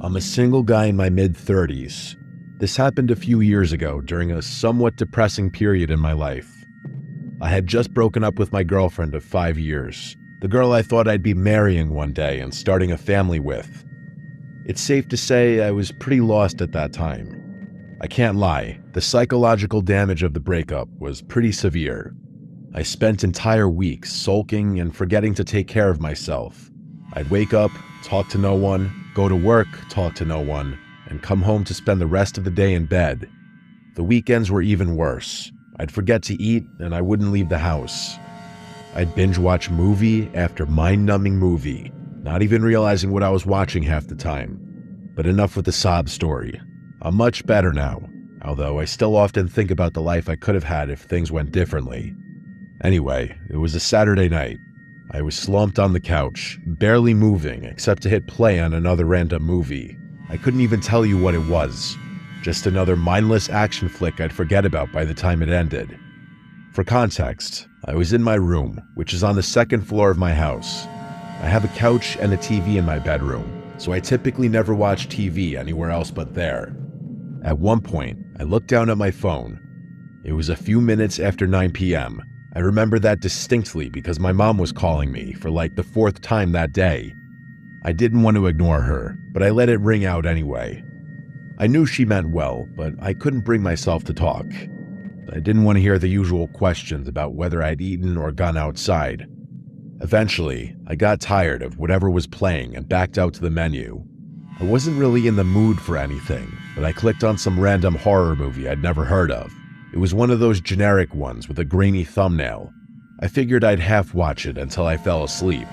I'm a single guy in my mid-30s. This happened a few years ago during a somewhat depressing period in my life. I had just broken up with my girlfriend of 5 years, the girl I thought I'd be marrying one day and starting a family with. It's safe to say I was pretty lost at that time. I can't lie, the psychological damage of the breakup was pretty severe. I spent entire weeks sulking and forgetting to take care of myself. I'd wake up, talk to no one, go to work, talk to no one, and come home to spend the rest of the day in bed. The weekends were even worse. I'd forget to eat, and I wouldn't leave the house. I'd binge watch movie after mind-numbing movie, not even realizing what I was watching half the time. But enough with the sob story. I'm much better now, although I still often think about the life I could have had if things went differently. Anyway, it was a Saturday night. I was slumped on the couch, barely moving except to hit play on another random movie. I couldn't even tell you what it was. Just another mindless action flick I'd forget about by the time it ended. For context, I was in my room, which is on the second floor of my house. I have a couch and a TV in my bedroom, so I typically never watch TV anywhere else but there. At one point, I looked down at my phone. It was a few minutes after 9 p.m. I remember that distinctly because my mom was calling me for like the 4th time that day. I didn't want to ignore her, but I let it ring out anyway. I knew she meant well, but I couldn't bring myself to talk. I didn't want to hear the usual questions about whether I'd eaten or gone outside. Eventually, I got tired of whatever was playing and backed out to the menu. I wasn't really in the mood for anything, but I clicked on some random horror movie I'd never heard of. It was one of those generic ones with a grainy thumbnail. I figured I'd half watch it until I fell asleep.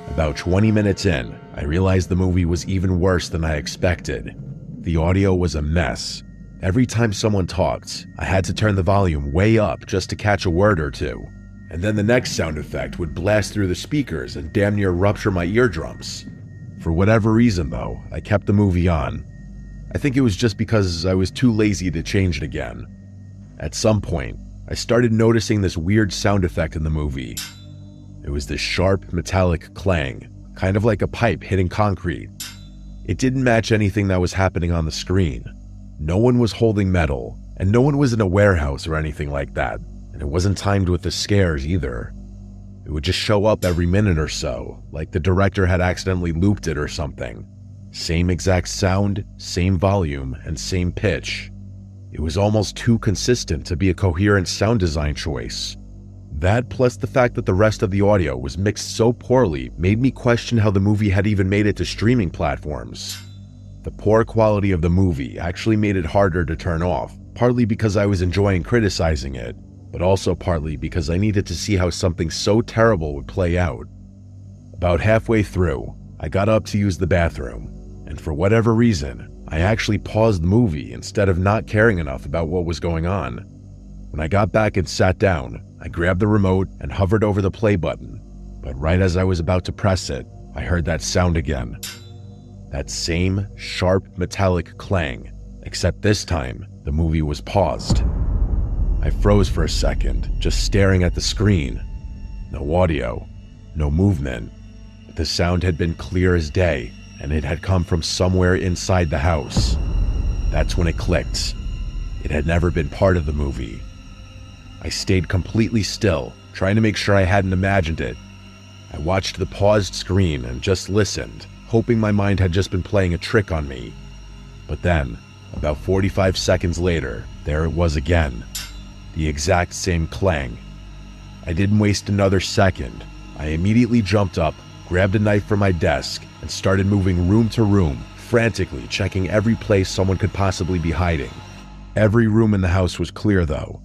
About 20 minutes in, I realized the movie was even worse than I expected. The audio was a mess. Every time someone talked, I had to turn the volume way up just to catch a word or two. And then the next sound effect would blast through the speakers and damn near rupture my eardrums. For whatever reason, though, I kept the movie on. I think it was just because I was too lazy to change it again. At some point, I started noticing this weird sound effect in the movie. It was this sharp, metallic clang, kind of like a pipe hitting concrete. It didn't match anything that was happening on the screen. No one was holding metal, and no one was in a warehouse or anything like that, and it wasn't timed with the scares either. It would just show up every minute or so, like the director had accidentally looped it or something. Same exact sound, same volume, and same pitch. It was almost too consistent to be a coherent sound design choice. That, plus the fact that the rest of the audio was mixed so poorly, made me question how the movie had even made it to streaming platforms. The poor quality of the movie actually made it harder to turn off, partly because I was enjoying criticizing it, but also partly because I needed to see how something so terrible would play out. About halfway through, I got up to use the bathroom, and for whatever reason, I actually paused the movie instead of not caring enough about what was going on. When I got back and sat down, I grabbed the remote and hovered over the play button, but right as I was about to press it, I heard that sound again. That same sharp metallic clang, except this time, the movie was paused. I froze for a second, just staring at the screen. No audio, no movement, but the sound had been clear as day, and it had come from somewhere inside the house. That's when it clicked. It had never been part of the movie. I stayed completely still, trying to make sure I hadn't imagined it. I watched the paused screen and just listened, hoping my mind had just been playing a trick on me. But then, about 45 seconds later, there it was again. The exact same clang. I didn't waste another second. I immediately jumped up, grabbed a knife from my desk, and started moving room to room, frantically checking every place someone could possibly be hiding. Every room in the house was clear, though.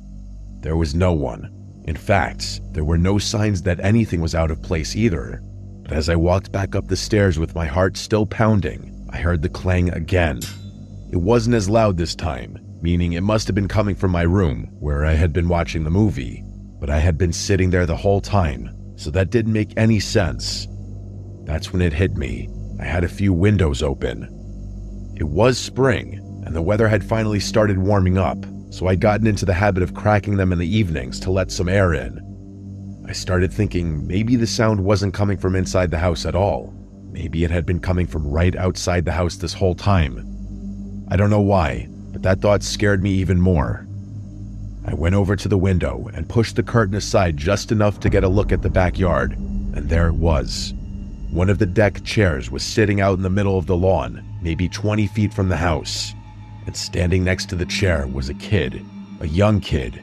There was no one. In fact, there were no signs that anything was out of place either. But as I walked back up the stairs with my heart still pounding, I heard the clang again. It wasn't as loud this time, meaning it must have been coming from my room, where I had been watching the movie. But I had been sitting there the whole time, so that didn't make any sense. That's when it hit me. I had a few windows open. It was spring, and the weather had finally started warming up, so I'd gotten into the habit of cracking them in the evenings to let some air in. I started thinking maybe the sound wasn't coming from inside the house at all. Maybe it had been coming from right outside the house this whole time. I don't know why, but that thought scared me even more. I went over to the window and pushed the curtain aside just enough to get a look at the backyard, and there it was. One of the deck chairs was sitting out in the middle of the lawn, maybe 20 feet from the house, and standing next to the chair was a kid, a young kid.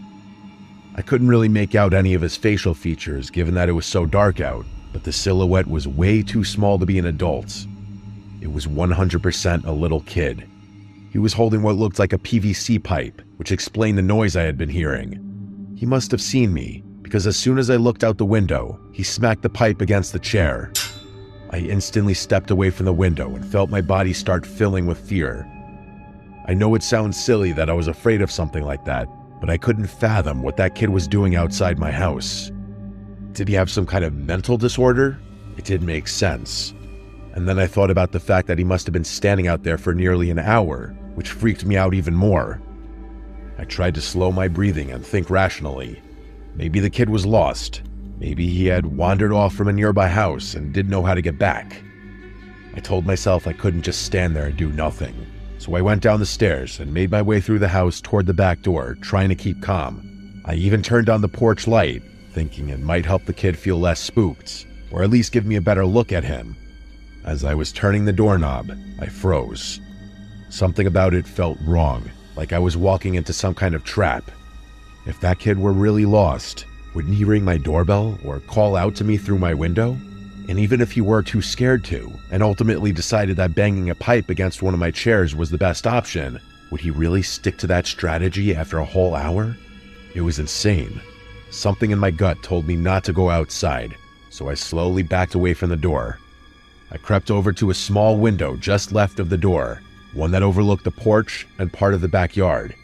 I couldn't really make out any of his facial features given that it was so dark out, but the silhouette was way too small to be an adult. It was 100% a little kid. He was holding what looked like a PVC pipe, which explained the noise I had been hearing. He must have seen me, because as soon as I looked out the window, he smacked the pipe against the chair. I instantly stepped away from the window and felt my body start filling with fear. I know it sounds silly that I was afraid of something like that, but I couldn't fathom what that kid was doing outside my house. Did he have some kind of mental disorder? It didn't make sense. And then I thought about the fact that he must have been standing out there for nearly an hour, which freaked me out even more. I tried to slow my breathing and think rationally. Maybe the kid was lost. Maybe he had wandered off from a nearby house and didn't know how to get back. I told myself I couldn't just stand there and do nothing. So I went down the stairs and made my way through the house toward the back door, trying to keep calm. I even turned on the porch light, thinking it might help the kid feel less spooked, or at least give me a better look at him. As I was turning the doorknob, I froze. Something about it felt wrong, like I was walking into some kind of trap. If that kid were really lost, wouldn't he ring my doorbell or call out to me through my window? And even if he were too scared to, and ultimately decided that banging a pipe against one of my chairs was the best option, would he really stick to that strategy after a whole hour? It was insane. Something in my gut told me not to go outside, so I slowly backed away from the door. I crept over to a small window just left of the door, one that overlooked the porch and part of the backyard.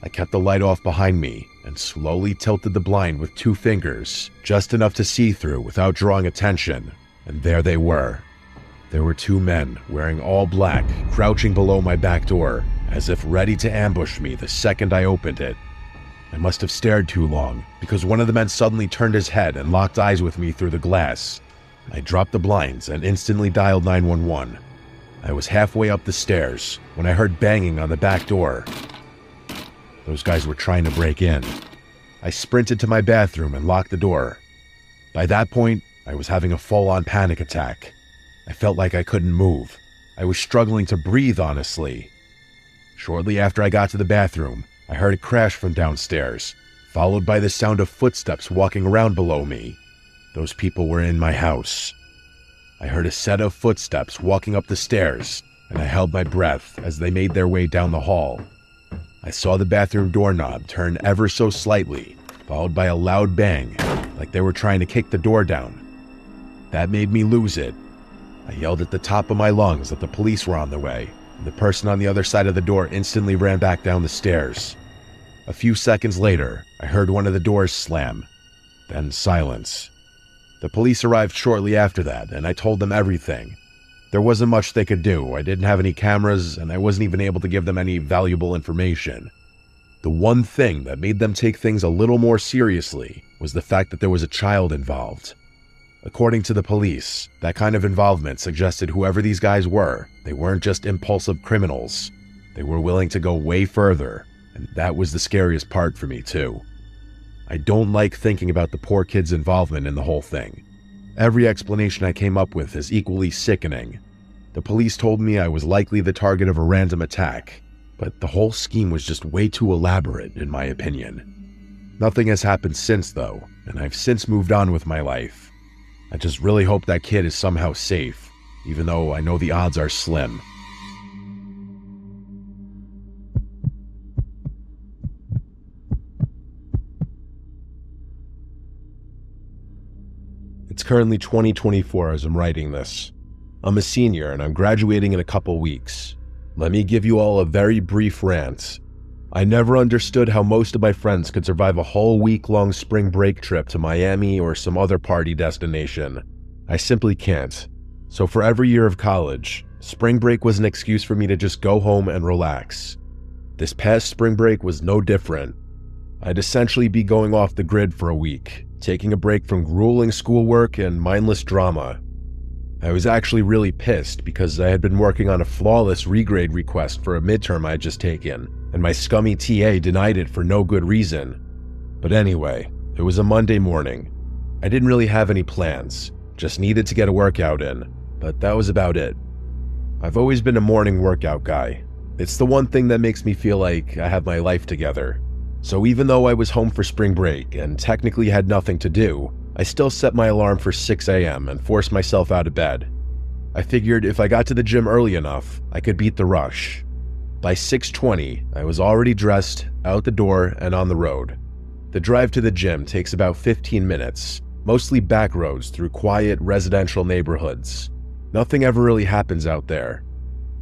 I kept the light off behind me and slowly tilted the blind with 2 fingers, just enough to see through without drawing attention, and there they were. There were 2 men wearing all black, crouching below my back door, as if ready to ambush me the second I opened it. I must have stared too long, because one of the men suddenly turned his head and locked eyes with me through the glass. I dropped the blinds and instantly dialed 911. I was halfway up the stairs when I heard banging on the back door. Those guys were trying to break in. I sprinted to my bathroom and locked the door. By that point, I was having a full-on panic attack. I felt like I couldn't move. I was struggling to breathe, honestly. Shortly after I got to the bathroom, I heard a crash from downstairs, followed by the sound of footsteps walking around below me. Those people were in my house. I heard a set of footsteps walking up the stairs, and I held my breath as they made their way down the hall. I saw the bathroom doorknob turn ever so slightly, followed by a loud bang, like they were trying to kick the door down. That made me lose it. I yelled at the top of my lungs that the police were on their way, and the person on the other side of the door instantly ran back down the stairs. A few seconds later, I heard one of the doors slam, then silence. The police arrived shortly after that, and I told them everything. There wasn't much they could do. I didn't have any cameras, and I wasn't even able to give them any valuable information. The one thing that made them take things a little more seriously was the fact that there was a child involved. According to the police, that kind of involvement suggested whoever these guys were, they weren't just impulsive criminals. They were willing to go way further, and that was the scariest part for me too. I don't like thinking about the poor kid's involvement in the whole thing. Every explanation I came up with is equally sickening. The police told me I was likely the target of a random attack, but the whole scheme was just way too elaborate, in my opinion. Nothing has happened since, though, and I've since moved on with my life. I just really hope that kid is somehow safe, even though I know the odds are slim. It's currently 2024 as I'm writing this. I'm a senior and I'm graduating in a couple weeks. Let me give you all a very brief rant. I never understood how most of my friends could survive a whole week-long spring break trip to Miami or some other party destination. I simply can't. So for every year of college, spring break was an excuse for me to just go home and relax. This past spring break was no different. I'd essentially be going off the grid for a week, taking a break from grueling schoolwork and mindless drama. I was actually really pissed because I had been working on a flawless regrade request for a midterm I had just taken, and my scummy TA denied it for no good reason. But anyway, it was a Monday morning. I didn't really have any plans, just needed to get a workout in, but that was about it. I've always been a morning workout guy. It's the one thing that makes me feel like I have my life together. So even though I was home for spring break and technically had nothing to do, I still set my alarm for 6 a.m. and forced myself out of bed. I figured if I got to the gym early enough, I could beat the rush. By 6:20, I was already dressed, out the door, and on the road. The drive to the gym takes about 15 minutes, mostly back roads through quiet residential neighborhoods. Nothing ever really happens out there.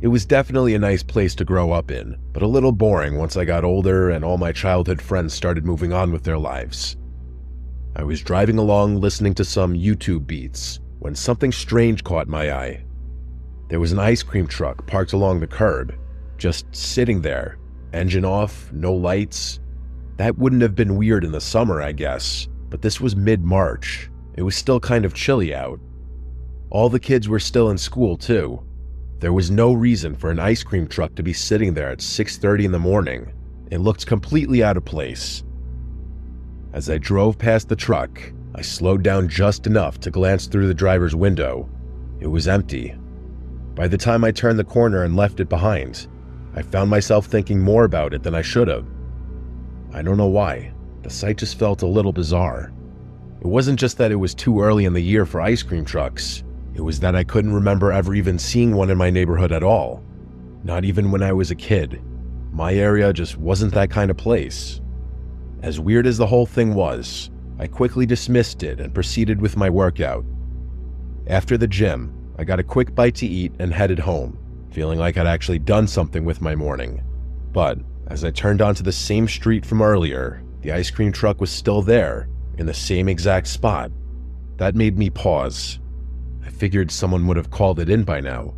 It was definitely a nice place to grow up in, but a little boring once I got older and all my childhood friends started moving on with their lives. I was driving along listening to some YouTube beats when something strange caught my eye. There was an ice cream truck parked along the curb, just sitting there, engine off, no lights. That wouldn't have been weird in the summer, I guess, but this was mid-March. It was still kind of chilly out. All the kids were still in school too. There was no reason for an ice cream truck to be sitting there at 6:30 in the morning. It looked completely out of place. As I drove past the truck, I slowed down just enough to glance through the driver's window. It was empty. By the time I turned the corner and left it behind, I found myself thinking more about it than I should have. I don't know why. The sight just felt a little bizarre. It wasn't just that it was too early in the year for ice cream trucks. It was that I couldn't remember ever even seeing one in my neighborhood at all. Not even when I was a kid. My area just wasn't that kind of place. As weird as the whole thing was, I quickly dismissed it and proceeded with my workout. After the gym, I got a quick bite to eat and headed home, feeling like I'd actually done something with my morning. But as I turned onto the same street from earlier, the ice cream truck was still there, in the same exact spot. That made me pause. I figured someone would have called it in by now.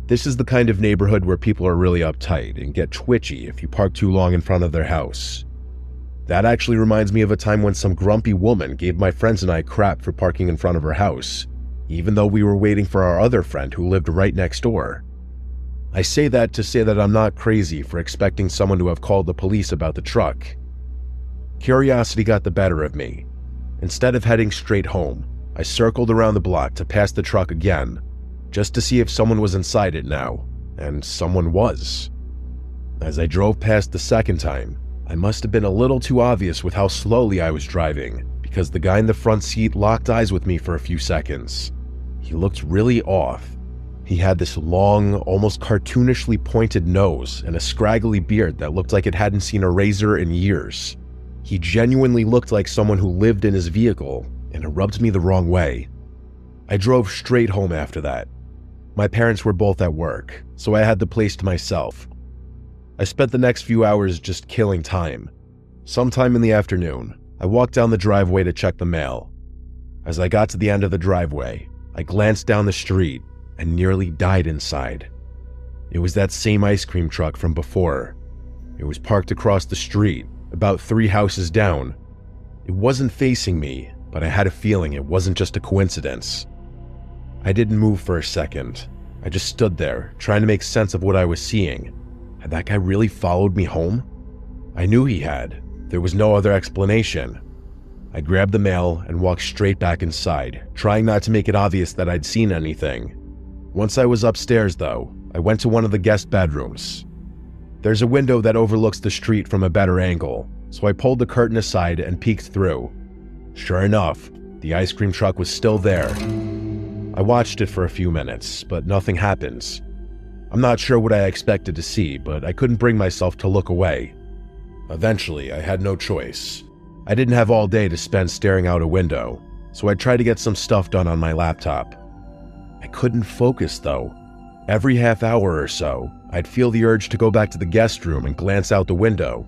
This is the kind of neighborhood where people are really uptight and get twitchy if you park too long in front of their house. That actually reminds me of a time when some grumpy woman gave my friends and I crap for parking in front of her house, even though we were waiting for our other friend who lived right next door. I say that to say that I'm not crazy for expecting someone to have called the police about the truck. Curiosity got the better of me. Instead of heading straight home, I circled around the block to pass the truck again, just to see if someone was inside it now, and someone was. As I drove past the second time, I must have been a little too obvious with how slowly I was driving, because the guy in the front seat locked eyes with me for a few seconds. He looked really off. He had this long, almost cartoonishly pointed nose and a scraggly beard that looked like it hadn't seen a razor in years. He genuinely looked like someone who lived in his vehicle, and it rubbed me the wrong way. I drove straight home after that. My parents were both at work, so I had the place to myself. I spent the next few hours just killing time. Sometime in the afternoon, I walked down the driveway to check the mail. As I got to the end of the driveway, I glanced down the street and nearly died inside. It was that same ice cream truck from before. It was parked across the street, about 3 houses down. It wasn't facing me, but I had a feeling it wasn't just a coincidence. I didn't move for a second. I just stood there, trying to make sense of what I was seeing. Had that guy really followed me home? I knew he had. There was no other explanation. I grabbed the mail and walked straight back inside, trying not to make it obvious that I'd seen anything. Once I was upstairs, though, I went to one of the guest bedrooms. There's a window that overlooks the street from a better angle, so I pulled the curtain aside and peeked through. Sure enough, the ice cream truck was still there. I watched it for a few minutes, but nothing happened. I'm not sure what I expected to see, but I couldn't bring myself to look away. Eventually, I had no choice. I didn't have all day to spend staring out a window, so I tried to get some stuff done on my laptop. I couldn't focus, though. Every half hour or so, I'd feel the urge to go back to the guest room and glance out the window.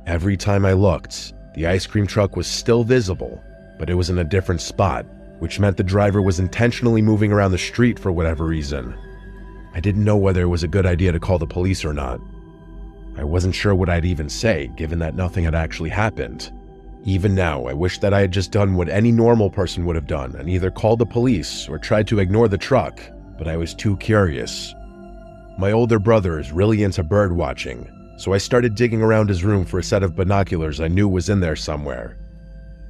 Every time I looked, the ice cream truck was still visible, but it was in a different spot, which meant the driver was intentionally moving around the street for whatever reason. I didn't know whether it was a good idea to call the police or not. I wasn't sure what I'd even say, given that nothing had actually happened. Even now, I wish that I had just done what any normal person would have done and either called the police or tried to ignore the truck, but I was too curious. My older brother is really into bird watching, so I started digging around his room for a set of binoculars I knew was in there somewhere.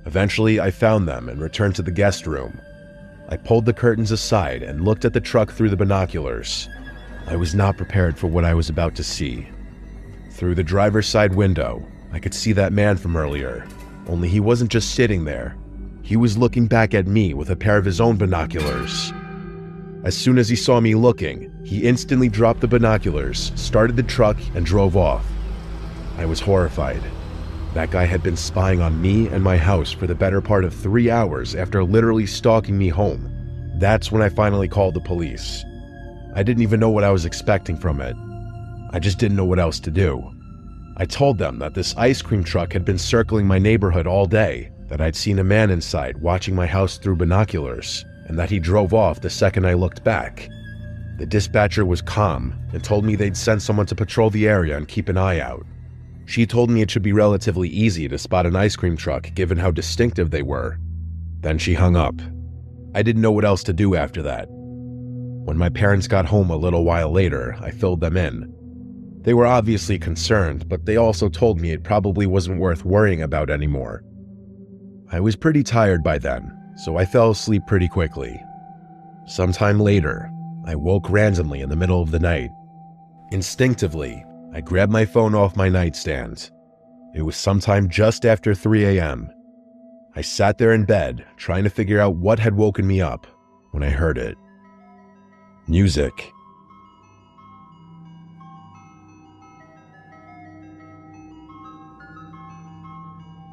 Eventually, I found them and returned to the guest room. I pulled the curtains aside and looked at the truck through the binoculars. I was not prepared for what I was about to see. Through the driver's side window, I could see that man from earlier, only he wasn't just sitting there. He was looking back at me with a pair of his own binoculars. As soon as he saw me looking, he instantly dropped the binoculars, started the truck, and drove off. I was horrified. That guy had been spying on me and my house for the better part of 3 hours after literally stalking me home. That's when I finally called the police. I didn't even know what I was expecting from it. I just didn't know what else to do. I told them that this ice cream truck had been circling my neighborhood all day, that I'd seen a man inside watching my house through binoculars, and that he drove off the second I looked back. The dispatcher was calm and told me they'd send someone to patrol the area and keep an eye out. She told me it should be relatively easy to spot an ice cream truck given how distinctive they were. Then she hung up. I didn't know what else to do after that. When my parents got home a little while later, I filled them in. They were obviously concerned, but they also told me it probably wasn't worth worrying about anymore. I was pretty tired by then, so I fell asleep pretty quickly. Sometime later, I woke randomly in the middle of the night. Instinctively, I grabbed my phone off my nightstand. It was sometime just after 3 a.m. I sat there in bed, trying to figure out what had woken me up, when I heard it. Music.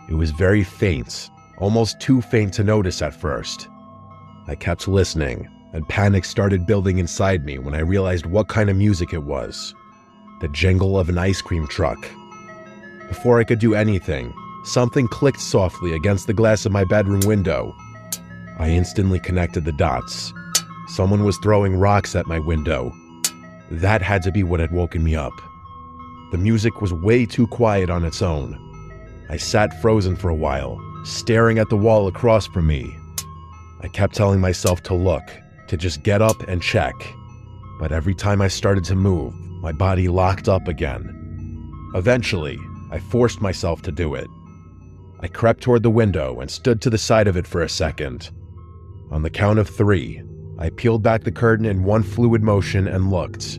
It was very faint, almost too faint to notice at first. I kept listening, and panic started building inside me when I realized what kind of music it was. The jingle of an ice cream truck. Before I could do anything, something clicked softly against the glass of my bedroom window. I instantly connected the dots. Someone was throwing rocks at my window. That had to be what had woken me up. The music was way too quiet on its own. I sat frozen for a while, staring at the wall across from me. I kept telling myself to look, to just get up and check. But every time I started to move, my body locked up again. Eventually, I forced myself to do it. I crept toward the window and stood to the side of it for a second. On the count of 3, I peeled back the curtain in one fluid motion and looked.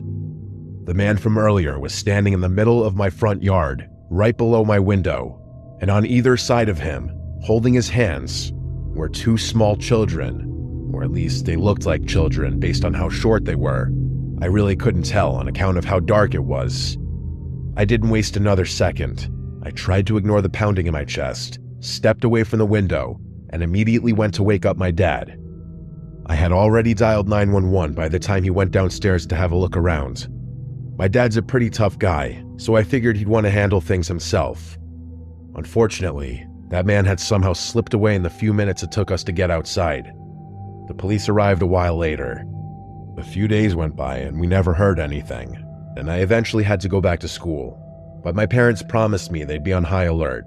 The man from earlier was standing in the middle of my front yard, right below my window, and on either side of him, holding his hands, were 2 small children, or at least they looked like children based on how short they were. I really couldn't tell on account of how dark it was. I didn't waste another second. I tried to ignore the pounding in my chest, stepped away from the window, and immediately went to wake up my dad. I had already dialed 911 by the time he went downstairs to have a look around. My dad's a pretty tough guy, so I figured he'd want to handle things himself. Unfortunately, that man had somehow slipped away in the few minutes it took us to get outside. The police arrived a while later. A few days went by and we never heard anything, and I eventually had to go back to school, but my parents promised me they'd be on high alert.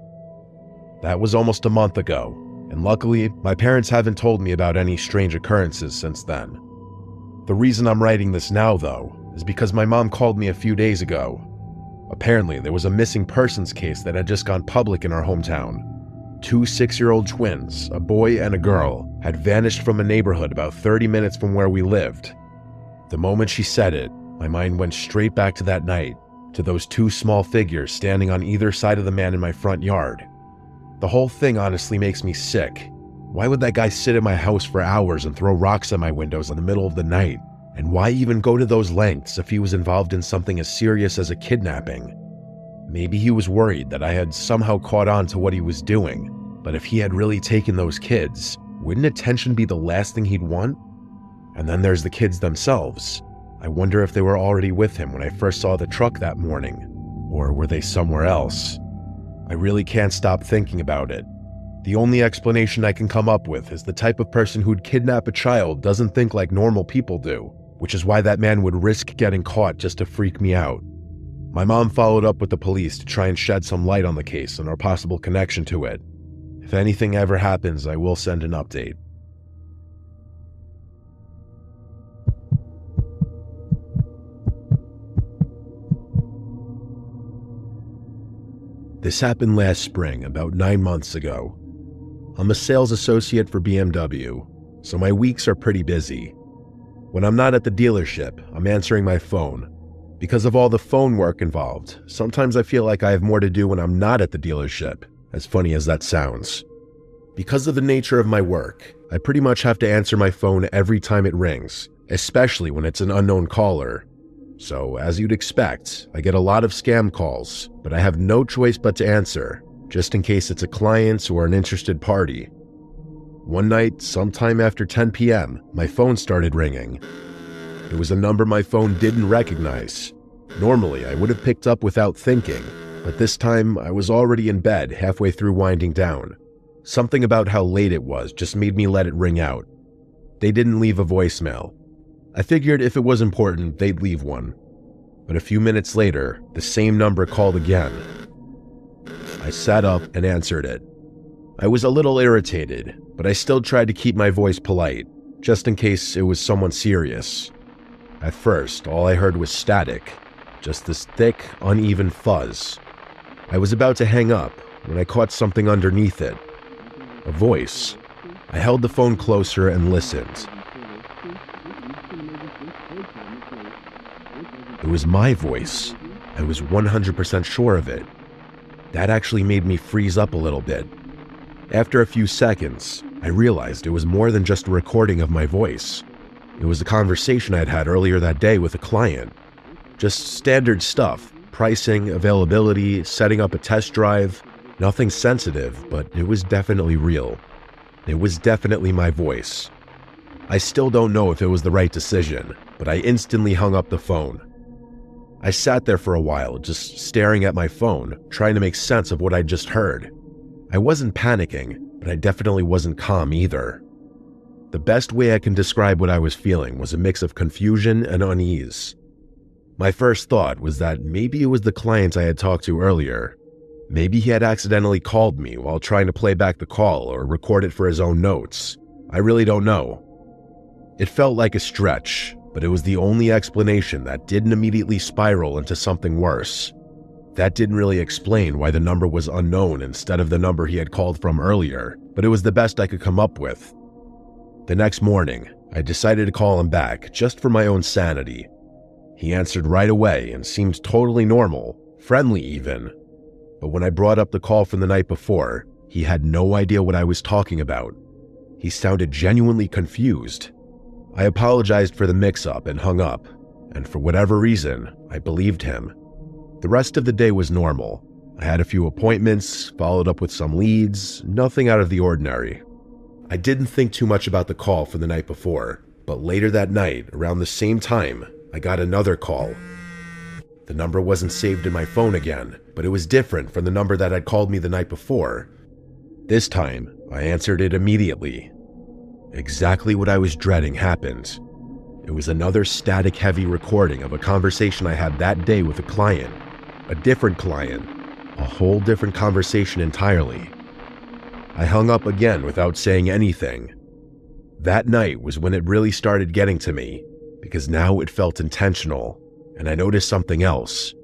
That was almost a month ago, and luckily, my parents haven't told me about any strange occurrences since then. The reason I'm writing this now, though, is because my mom called me a few days ago. Apparently, there was a missing persons case that had just gone public in our hometown. 2 6-year-old twins, a boy and a girl, had vanished from a neighborhood about 30 minutes from where we lived. The moment she said it, my mind went straight back to that night, to those 2 small figures standing on either side of the man in my front yard. The whole thing honestly makes me sick. Why would that guy sit in my house for hours and throw rocks at my windows in the middle of the night? And why even go to those lengths if he was involved in something as serious as a kidnapping? Maybe he was worried that I had somehow caught on to what he was doing, but if he had really taken those kids, wouldn't attention be the last thing he'd want? And then there's the kids themselves. I wonder if they were already with him when I first saw the truck that morning, or were they somewhere else? I really can't stop thinking about it. The only explanation I can come up with is the type of person who'd kidnap a child doesn't think like normal people do, which is why that man would risk getting caught just to freak me out. My mom followed up with the police to try and shed some light on the case and our possible connection to it. If anything ever happens, I will send an update. This happened last spring, about 9 months ago. I'm a sales associate for BMW, so my weeks are pretty busy. When I'm not at the dealership, I'm answering my phone. Because of all the phone work involved, sometimes I feel like I have more to do when I'm not at the dealership, as funny as that sounds. Because of the nature of my work, I pretty much have to answer my phone every time it rings, especially when it's an unknown caller. So, as you'd expect, I get a lot of scam calls, but I have no choice but to answer, just in case it's a client or an interested party. One night, sometime after 10 p.m., my phone started ringing. It was a number my phone didn't recognize. Normally, I would have picked up without thinking, but this time I was already in bed halfway through winding down. Something about how late it was just made me let it ring out. They didn't leave a voicemail. I figured if it was important, they'd leave one. But a few minutes later, the same number called again. I sat up and answered it. I was a little irritated, but I still tried to keep my voice polite, just in case it was someone serious. At first, all I heard was static, just this thick, uneven fuzz. I was about to hang up when I caught something underneath it. A voice. I held the phone closer and listened. It was my voice. I was 100% sure of it. That actually made me freeze up a little bit. After a few seconds, I realized it was more than just a recording of my voice. It was a conversation I'd had earlier that day with a client. Just standard stuff, pricing, availability, setting up a test drive. Nothing sensitive, but it was definitely real. It was definitely my voice. I still don't know if it was the right decision, but I instantly hung up the phone. I sat there for a while, just staring at my phone, trying to make sense of what I'd just heard. I wasn't panicking, but I definitely wasn't calm either. The best way I can describe what I was feeling was a mix of confusion and unease. My first thought was that maybe it was the client I had talked to earlier. Maybe he had accidentally called me while trying to play back the call or record it for his own notes. I really don't know. It felt like a stretch, but it was the only explanation that didn't immediately spiral into something worse. That didn't really explain why the number was unknown instead of the number he had called from earlier, but it was the best I could come up with. The next morning, I decided to call him back just for my own sanity. He answered right away and seemed totally normal, friendly even. But when I brought up the call from the night before, he had no idea what I was talking about. He sounded genuinely confused. I apologized for the mix-up and hung up, and for whatever reason, I believed him. The rest of the day was normal. I had a few appointments, followed up with some leads, nothing out of the ordinary. I didn't think too much about the call from the night before, but later that night, around the same time, I got another call. The number wasn't saved in my phone again, but it was different from the number that had called me the night before. This time, I answered it immediately. Exactly what I was dreading happened. It was another static-heavy recording of a conversation I had that day with a client. A different client. A whole different conversation entirely. I hung up again without saying anything. That night was when it really started getting to me, because now it felt intentional, and I noticed something else.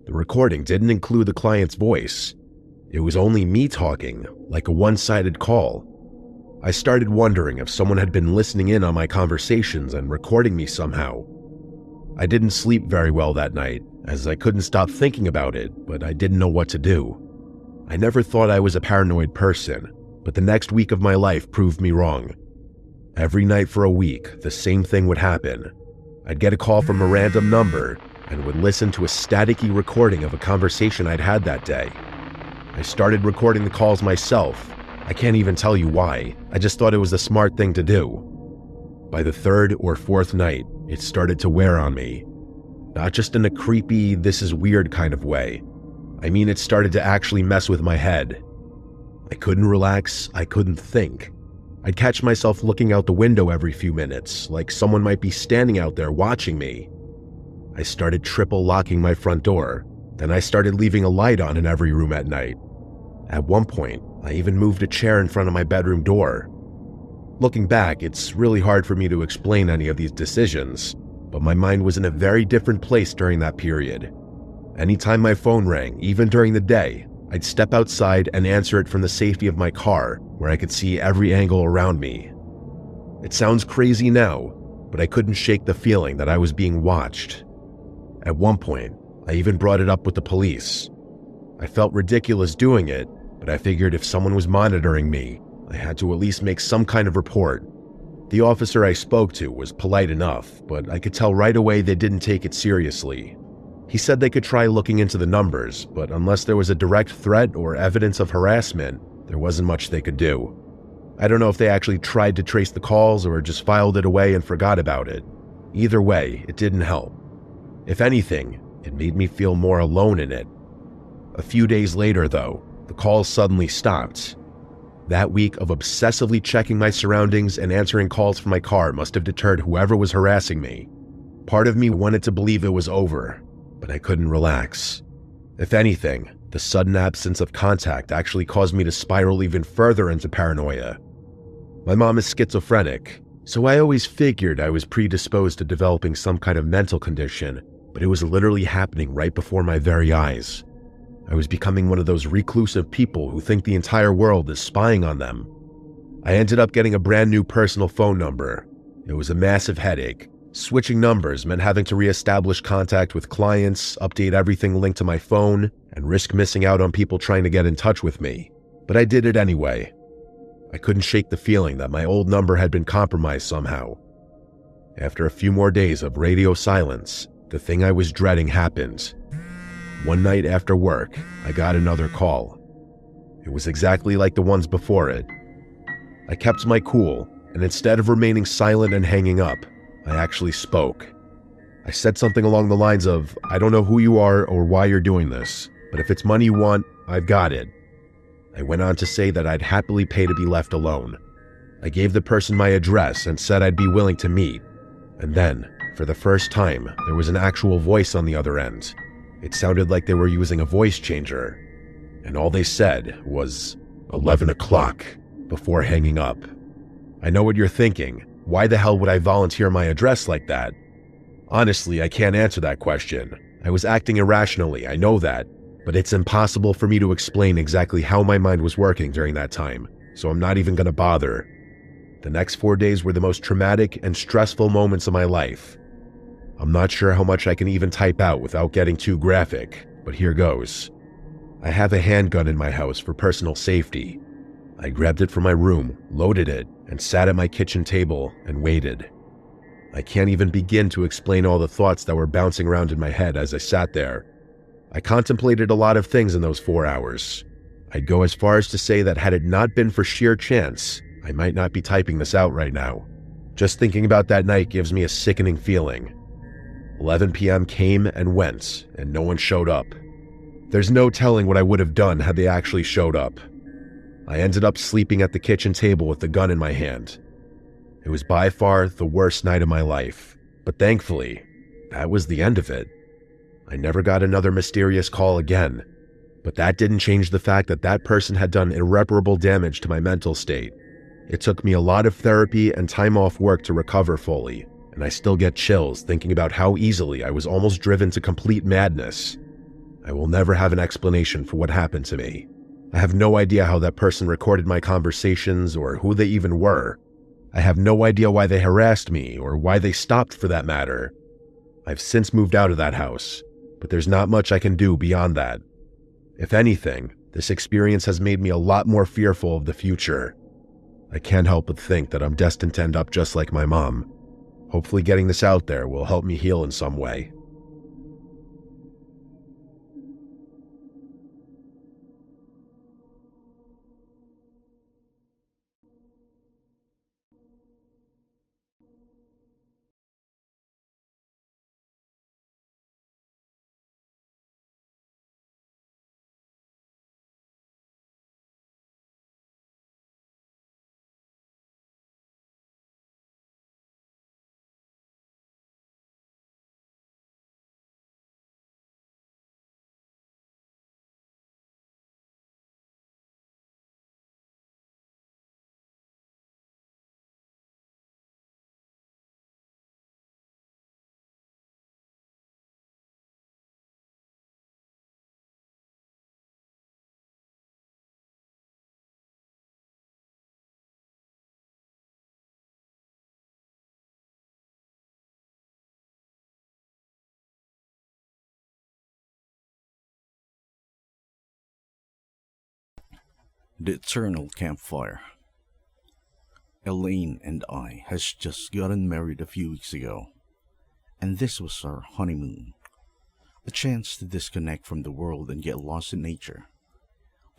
The recording didn't include the client's voice. It was only me talking, like a one-sided call. I started wondering if someone had been listening in on my conversations and recording me somehow. I didn't sleep very well that night, as I couldn't stop thinking about it, but I didn't know what to do. I never thought I was a paranoid person, but the next week of my life proved me wrong. Every night for a week, the same thing would happen. I'd get a call from a random number and would listen to a staticky recording of a conversation I'd had that day. I started recording the calls myself. I can't even tell you why. I just thought it was the smart thing to do. By the third or fourth night, it started to wear on me. Not just in a creepy, this is weird kind of way. I mean, it started to actually mess with my head. I couldn't relax, I couldn't think. I'd catch myself looking out the window every few minutes, like someone might be standing out there watching me. I started triple locking my front door. Then I started leaving a light on in every room at night. At one point, I even moved a chair in front of my bedroom door. Looking back, it's really hard for me to explain any of these decisions, but my mind was in a very different place during that period. Anytime my phone rang, even during the day, I'd step outside and answer it from the safety of my car, where I could see every angle around me. It sounds crazy now, but I couldn't shake the feeling that I was being watched. At one point, I even brought it up with the police. I felt ridiculous doing it, but I figured if someone was monitoring me, I had to at least make some kind of report. The officer I spoke to was polite enough, but I could tell right away they didn't take it seriously. He said they could try looking into the numbers, but unless there was a direct threat or evidence of harassment, there wasn't much they could do. I don't know if they actually tried to trace the calls or just filed it away and forgot about it. Either way, it didn't help. If anything, it made me feel more alone in it. A few days later, though, the calls suddenly stopped. That week of obsessively checking my surroundings and answering calls from my car must have deterred whoever was harassing me. Part of me wanted to believe it was over, but I couldn't relax. If anything, the sudden absence of contact actually caused me to spiral even further into paranoia. My mom is schizophrenic, so I always figured I was predisposed to developing some kind of mental condition, but it was literally happening right before my very eyes. I was becoming one of those reclusive people who think the entire world is spying on them. I ended up getting a brand new personal phone number. It was a massive headache. Switching numbers meant having to reestablish contact with clients, update everything linked to my phone, and risk missing out on people trying to get in touch with me. But I did it anyway. I couldn't shake the feeling that my old number had been compromised somehow. After a few more days of radio silence, the thing I was dreading happened. One night after work, I got another call. It was exactly like the ones before it. I kept my cool, and instead of remaining silent and hanging up, I actually spoke. I said something along the lines of, "I don't know who you are or why you're doing this, but if it's money you want, I've got it." I went on to say that I'd happily pay to be left alone. I gave the person my address and said I'd be willing to meet. And then, for the first time, there was an actual voice on the other end. It sounded like they were using a voice changer. And all they said was, 11 o'clock, before hanging up. I know what you're thinking. Why the hell would I volunteer my address like that? Honestly, I can't answer that question. I was acting irrationally, I know that, but it's impossible for me to explain exactly how my mind was working during that time, so I'm not even gonna bother. The next 4 days were the most traumatic and stressful moments of my life. I'm not sure how much I can even type out without getting too graphic, but here goes. I have a handgun in my house for personal safety. I grabbed it from my room, loaded it, and sat at my kitchen table and waited. I can't even begin to explain all the thoughts that were bouncing around in my head as I sat there. I contemplated a lot of things in those 4 hours. I'd go as far as to say that had it not been for sheer chance, I might not be typing this out right now. Just thinking about that night gives me a sickening feeling. 11 p.m. came and went, and no one showed up. There's no telling what I would have done had they actually showed up. I ended up sleeping at the kitchen table with the gun in my hand. It was by far the worst night of my life, but thankfully, that was the end of it. I never got another mysterious call again, but that didn't change the fact that that person had done irreparable damage to my mental state. It took me a lot of therapy and time off work to recover fully, and I still get chills thinking about how easily I was almost driven to complete madness. I will never have an explanation for what happened to me. I have no idea how that person recorded my conversations or who they even were. I have no idea why they harassed me or why they stopped for that matter. I've since moved out of that house, but there's not much I can do beyond that. If anything, this experience has made me a lot more fearful of the future. I can't help but think that I'm destined to end up just like my mom. Hopefully getting this out there will help me heal in some way. The Eternal Campfire. Elaine and I has just gotten married a few weeks ago, and this was our honeymoon. A chance to disconnect from the world and get lost in nature.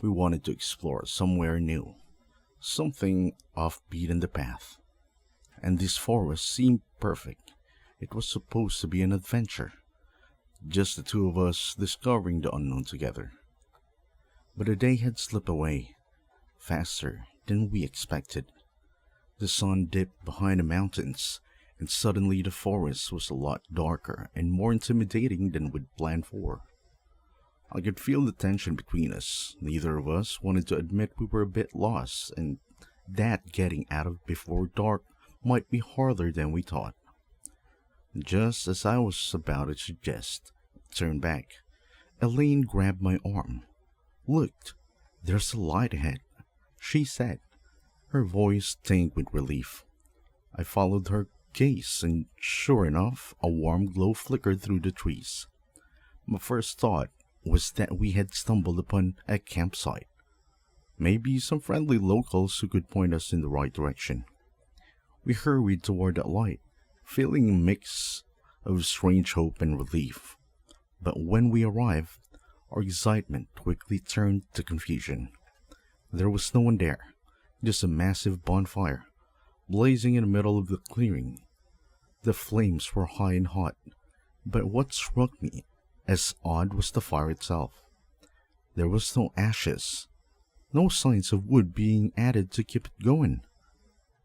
We wanted to explore somewhere new, something off beaten the path. And this forest seemed perfect. It was supposed to be an adventure, just the two of us discovering the unknown together. But the day had slipped away, faster than we expected. The sun dipped behind the mountains, and suddenly the forest was a lot darker and more intimidating than we'd planned for. I could feel the tension between us. Neither of us wanted to admit we were a bit lost, and that getting out of before dark might be harder than we thought. Just as I was about to suggest, turn back, Elaine grabbed my arm. "Look, there's a light ahead," she said, her voice tinged with relief. I followed her gaze, and sure enough, a warm glow flickered through the trees. My first thought was that we had stumbled upon a campsite. Maybe some friendly locals who could point us in the right direction. We hurried toward that light, feeling a mix of strange hope and relief. But when we arrived, our excitement quickly turned to confusion. There was no one there, just a massive bonfire, blazing in the middle of the clearing. The flames were high and hot, but what struck me as odd was the fire itself. There was no ashes, no signs of wood being added to keep it going.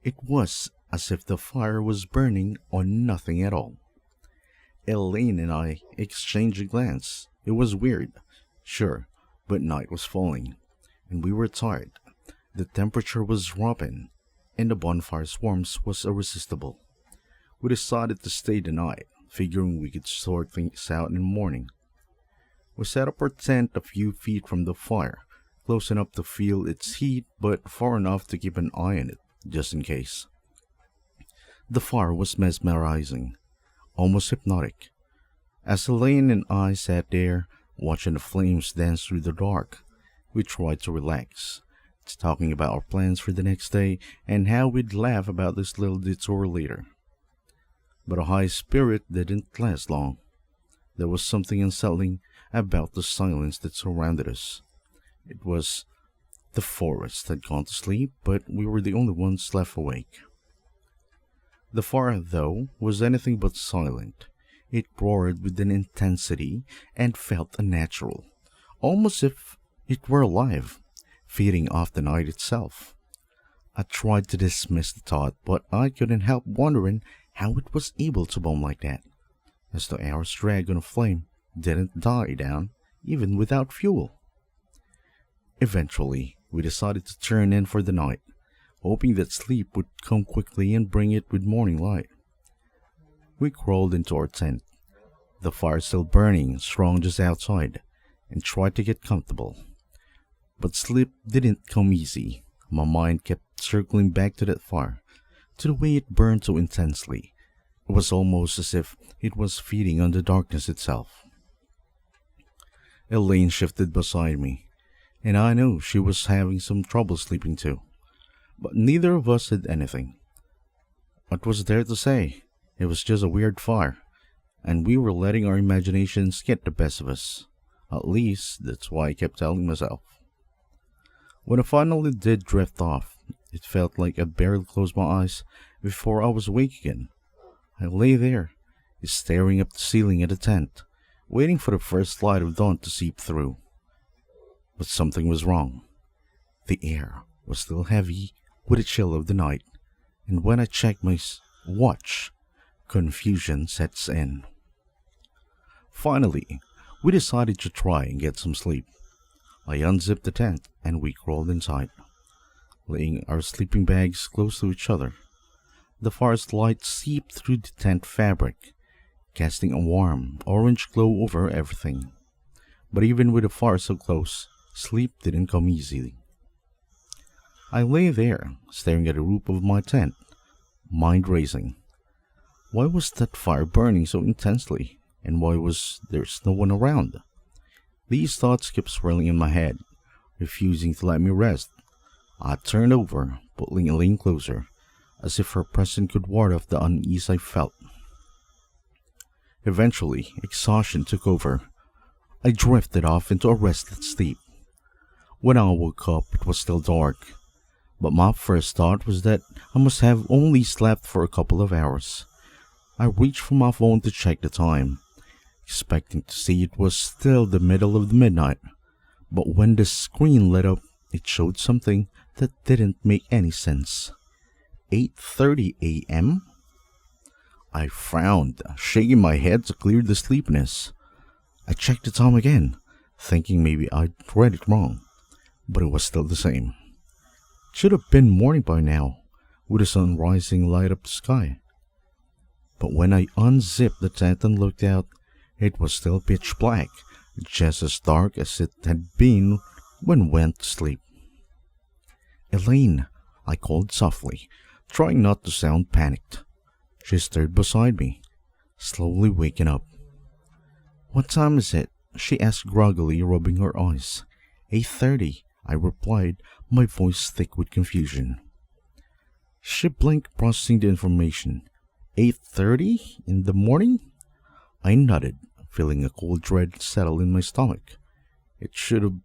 It was as if the fire was burning on nothing at all. Elaine and I exchanged a glance. It was weird, sure, but night was falling, and we were tired. The temperature was dropping, and the bonfire's warmth was irresistible. We decided to stay the night, figuring we could sort things out in the morning. We set up our tent a few feet from the fire, close enough to feel its heat, but far enough to keep an eye on it, just in case. The fire was mesmerizing, almost hypnotic. As Elaine and I sat there, watching the flames dance through the dark, we tried to relax, talking about our plans for the next day and how we'd laugh about this little detour later. But a high spirit didn't last long. There was something unsettling about the silence that surrounded us. It was the forest had gone to sleep, but we were the only ones left awake. The fire, though, was anything but silent. It roared with an intensity and felt unnatural, almost as if it were alive, feeding off the night itself. I tried to dismiss the thought, but I couldn't help wondering how it was able to burn like that, as the hours dragged on a flame didn't die down, even without fuel. Eventually, we decided to turn in for the night, hoping that sleep would come quickly and bring it with morning light. We crawled into our tent, the fire still burning strong just outside, and tried to get comfortable. But sleep didn't come easy. My mind kept circling back to that fire, to the way it burned so intensely. It was almost as if it was feeding on the darkness itself. Elaine shifted beside me, and I knew she was having some trouble sleeping too. But neither of us said anything. What was there to say? It was just a weird fire, and we were letting our imaginations get the best of us. At least, that's why I kept telling myself. When I finally did drift off, it felt like I barely closed my eyes before I was awake again. I lay there, staring up the ceiling at the tent, waiting for the first light of dawn to seep through. But something was wrong. The air was still heavy with the chill of the night, and when I checked my watch, confusion sets in. Finally, we decided to try and get some sleep. I unzipped the tent and we crawled inside, laying our sleeping bags close to each other. The fire's light seeped through the tent fabric, casting a warm, orange glow over everything. But even with the fire so close, sleep didn't come easily. I lay there, staring at the roof of my tent, mind racing. Why was that fire burning so intensely, and why was there no one around? These thoughts kept swirling in my head, refusing to let me rest I turned over, pulling Elaine closer, as if her presence could ward off the unease I felt. Eventually, exhaustion took over. I drifted off into a restless sleep. When I woke up, it was still dark, but my first thought was that I must have only slept for a couple of hours. I reached for my phone to check the time, expecting to see it was still the middle of the midnight, but when the screen lit up, it showed something that didn't make any sense. 8:30 a.m.? I frowned, shaking my head to clear the sleepiness. I checked the time again, thinking maybe I'd read it wrong, but it was still the same. It should have been morning by now, with the sun rising light up the sky. But when I unzipped the tent and looked out, it was still pitch black, just as dark as it had been when I went to sleep. "Elaine," I called softly, trying not to sound panicked. She stirred beside me, slowly waking up. "What time is it?" she asked groggily, rubbing her eyes. 8:30, I replied, my voice thick with confusion. She blinked, processing the information. 8:30 in the morning? I nodded, feeling a cold dread settle in my stomach. It should have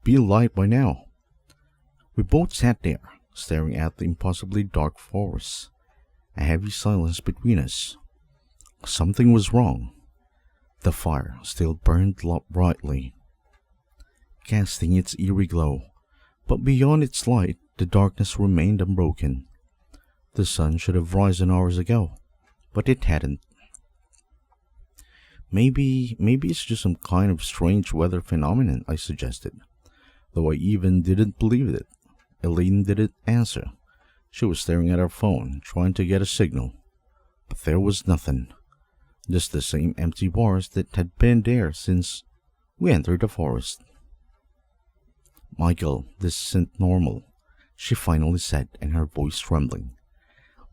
been light by now. We both sat there, staring at the impossibly dark forest. A heavy silence between us. Something was wrong. The fire still burned brightly, casting its eerie glow, but beyond its light, the darkness remained unbroken. The sun should have risen hours ago, but it hadn't. Maybe it's just some kind of strange weather phenomenon, I suggested, though I even didn't believe it. Elaine didn't answer. She was staring at her phone, trying to get a signal, but there was nothing. Just the same empty bars that had been there since we entered the forest. "Michael, this isn't normal," she finally said, and her voice trembling.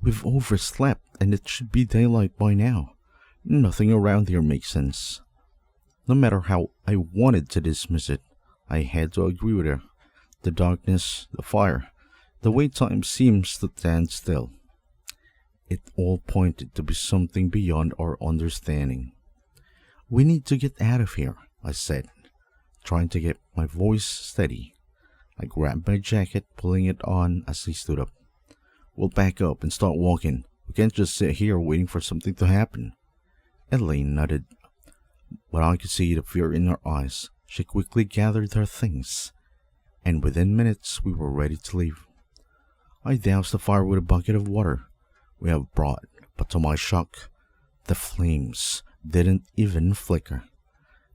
"We've overslept, and it should be daylight by now. Nothing around here makes sense." No matter how I wanted to dismiss it, I had to agree with her. The darkness, the fire, the way time seems to stand still. It all pointed to be something beyond our understanding. "We need to get out of here," I said, trying to get my voice steady. I grabbed my jacket, pulling it on as I stood up. "We'll back up and start walking. We can't just sit here waiting for something to happen." Elaine nodded, but I could see the fear in her eyes. She quickly gathered her things, and within minutes we were ready to leave. I doused the fire with a bucket of water we have brought, but to my shock, the flames didn't even flicker.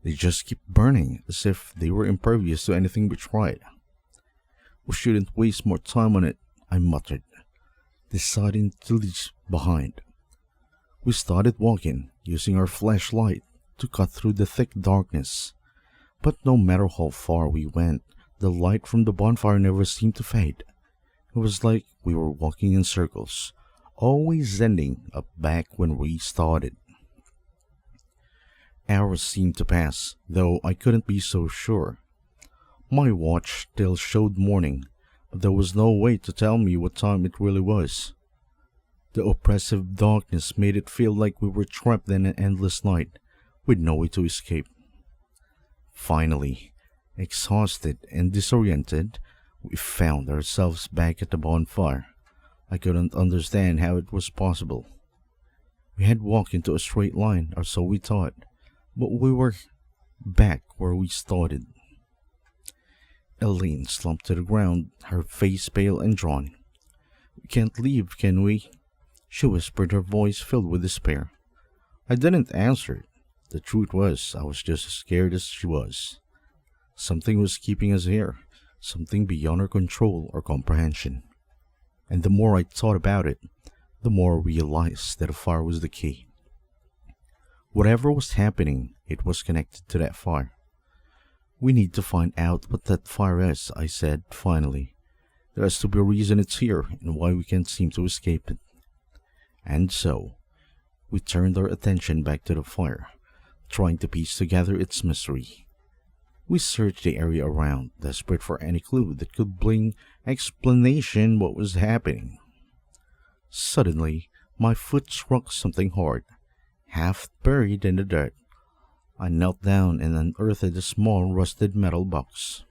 They just kept burning as if they were impervious to anything we tried. "We shouldn't waste more time on it," I muttered, deciding to leave behind. We started walking, using our flashlight to cut through the thick darkness. But no matter how far we went, the light from the bonfire never seemed to fade. It was like we were walking in circles, always ending up back when we started. Hours seemed to pass, though I couldn't be so sure. My watch still showed morning, but there was no way to tell me what time it really was. The oppressive darkness made it feel like we were trapped in an endless night, with no way to escape. Finally, exhausted and disoriented, we found ourselves back at the bonfire. I couldn't understand how it was possible. We had walked into a straight line, or so we thought, but we were back where we started. Elaine slumped to the ground, her face pale and drawn. "We can't leave, can we?" she whispered, her voice filled with despair. I didn't answer. The truth was, I was just as scared as she was. Something was keeping us here, something beyond our control or comprehension. And the more I thought about it, the more I realized that a fire was the key. Whatever was happening, it was connected to that fire. "We need to find out what that fire is," I said, finally. "There has to be a reason it's here and why we can't seem to escape it." And so, we turned our attention back to the fire, trying to piece together its mystery. We searched the area around, desperate for any clue that could bring explanation what was happening. Suddenly, my foot struck something hard, half buried in the dirt. I knelt down and unearthed a small rusted metal box.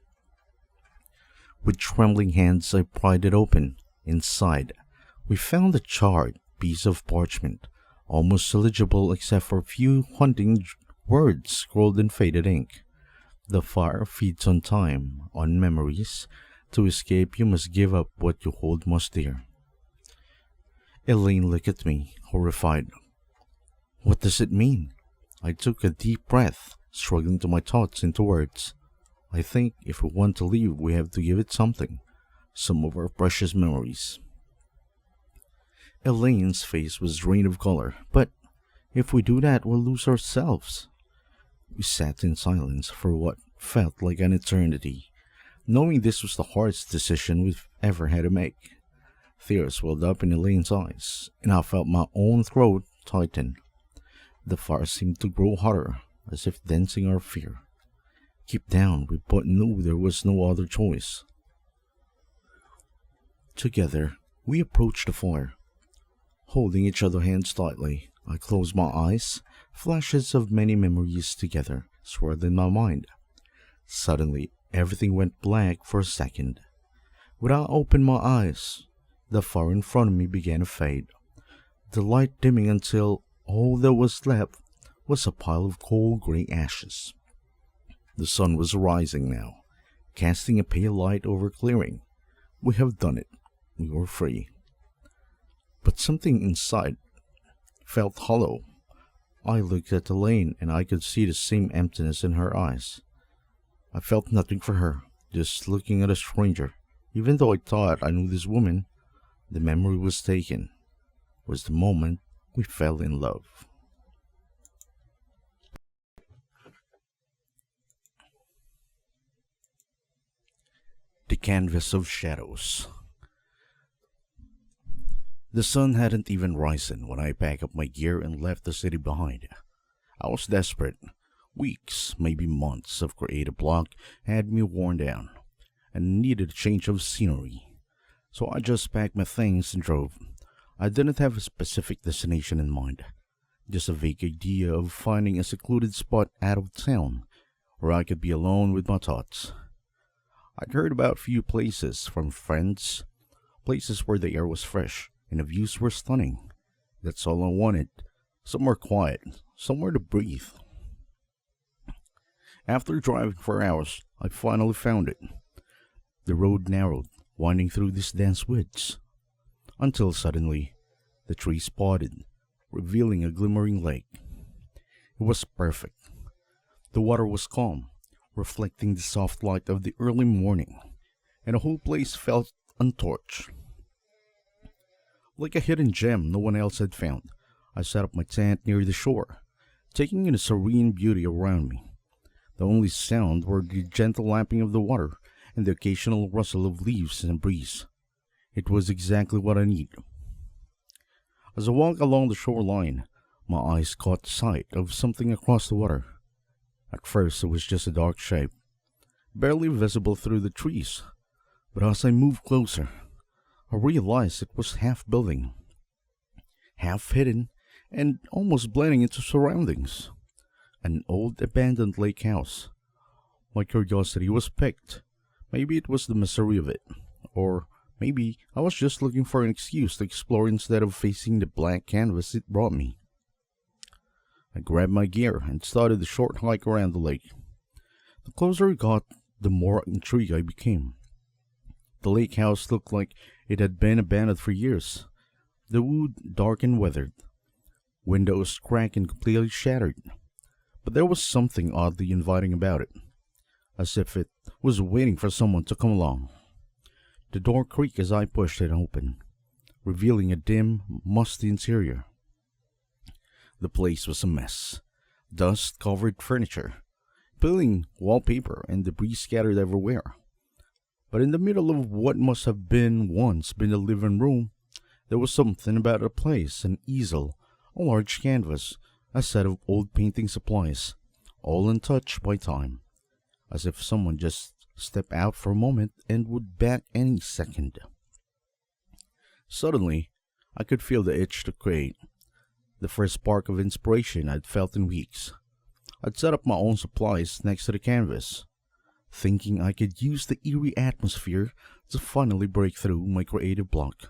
With trembling hands, I pried it open. Inside, we found a charred piece of parchment, almost illegible except for a few hunting words scrawled in faded ink. The fire feeds on time, on memories. To escape, you must give up what you hold most dear. Elaine looked at me, horrified. What does it mean? I took a deep breath, struggling to my thoughts into words. I think if we want to leave, we have to give it something. Some of our precious memories. Elaine's face was drained of color, but if we do that, we'll lose ourselves. We sat in silence for what felt like an eternity, knowing this was the hardest decision we've ever had to make. Tears welled up in Elaine's eyes, and I felt my own throat tighten. The fire seemed to grow hotter, as if dancing our fear. Keep down, we both knew there was no other choice. Together, we approached the fire. Holding each other's hands tightly, I closed my eyes. Flashes of many memories together swirled in my mind. Suddenly, everything went blank for a second. When I opened my eyes, the fire in front of me began to fade, the light dimming until all that was left was a pile of cold gray ashes. The sun was rising now, casting a pale light over clearing. We have done it. We were free. But something inside felt hollow. I looked at Elaine, and I could see the same emptiness in her eyes. I felt nothing for her, just looking at a stranger. Even though I thought I knew this woman, the memory was taken. It was the moment we fell in love. The Canvas of Shadows. The sun hadn't even risen when I packed up my gear and left the city behind. I was desperate. Weeks, maybe months of creative block had me worn down, and needed a change of scenery. So I just packed my things and drove. I didn't have a specific destination in mind, just a vague idea of finding a secluded spot out of town where I could be alone with my thoughts. I'd heard about few places from friends, places where the air was fresh and the views were stunning. That's all I wanted. Somewhere quiet, somewhere to breathe. After driving for hours, I finally found it. The road narrowed, winding through these dense woods, until suddenly the trees parted, revealing a glimmering lake. It was perfect. The water was calm, reflecting the soft light of the early morning, and the whole place felt untorched. Like a hidden gem no one else had found, I set up my tent near the shore, taking in the serene beauty around me. The only sound were the gentle lapping of the water and the occasional rustle of leaves in the breeze. It was exactly what I needed. As I walked along the shoreline, my eyes caught sight of something across the water. At first it was just a dark shape, barely visible through the trees, but as I moved closer, I realized it was half building, half hidden, and almost blending into surroundings. An old abandoned lake house. My curiosity was piqued. Maybe it was the mystery of it, or maybe I was just looking for an excuse to explore instead of facing the blank canvas it brought me. I grabbed my gear and started the short hike around the lake. The closer I got, the more intrigued I became. The lake house looked like it had been abandoned for years. The wood dark and weathered, windows cracked and completely shattered. But there was something oddly inviting about it, as if it was waiting for someone to come along. The door creaked as I pushed it open, revealing a dim, musty interior. The place was a mess. Dust-covered furniture, peeling wallpaper, and debris scattered everywhere. But in the middle of what must have once been the living room, there was something about the place: an easel, a large canvas, a set of old painting supplies, all untouched by time. as if someone just stepped out for a moment and would back any second. Suddenly, I could feel the itch to create, the first spark of inspiration I'd felt in weeks. I'd set up my own supplies next to the canvas, thinking I could use the eerie atmosphere to finally break through my creative block.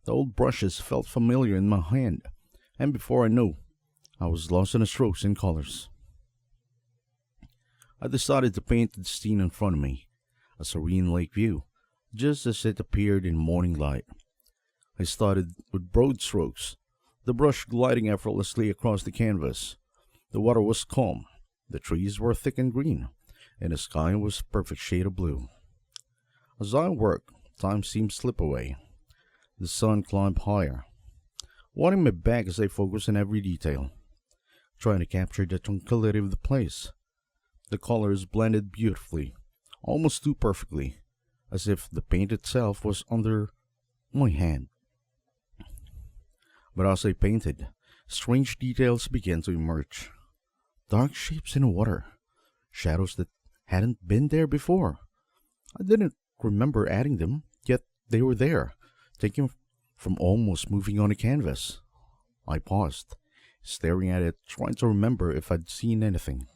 The old brushes felt familiar in my hand, and before I knew, I was lost in the strokes and colors. I decided to paint the scene in front of me, a serene lake view, just as it appeared in morning light. I started with broad strokes, the brush gliding effortlessly across the canvas. The water was calm, the trees were thick and green, and the sky was a perfect shade of blue. As I worked, time seemed to slip away. The sun climbed higher, wanting my back as I focused on every detail, trying to capture the tranquility of the place. The colors blended beautifully, almost too perfectly, as if the paint itself was under my hand. But as I painted, strange details began to emerge. Dark shapes in the water, shadows that hadn't been there before. I didn't remember adding them, yet they were there, taken from almost moving on the canvas. I paused, staring at it, trying to remember if I'd seen anything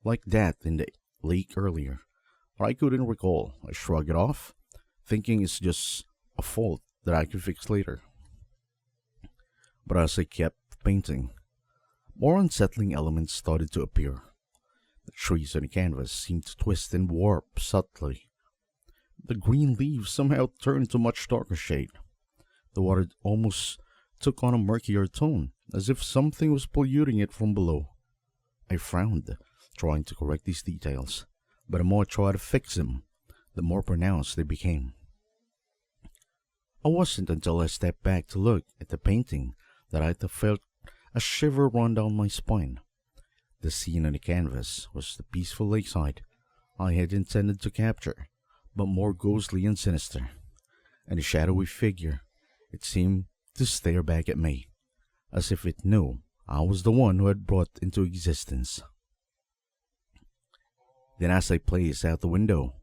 like that in the lake earlier. But I couldn't recall. I shrugged it off, thinking it's just a fault that I could fix later. But as I kept painting, more unsettling elements started to appear. The trees on the canvas seemed to twist and warp subtly. The green leaves somehow turned to much darker shade. The water almost took on a murkier tone, as if something was polluting it from below. I frowned, trying to correct these details, but the more I tried to fix them, the more pronounced they became. It wasn't until I stepped back to look at the painting that I felt a shiver run down my spine. The scene on the canvas was the peaceful lakeside I had intended to capture, but more ghostly and sinister, and the shadowy figure, it seemed to stare back at me, as if it knew I was the one who had brought into existence. Then as I placed out the window,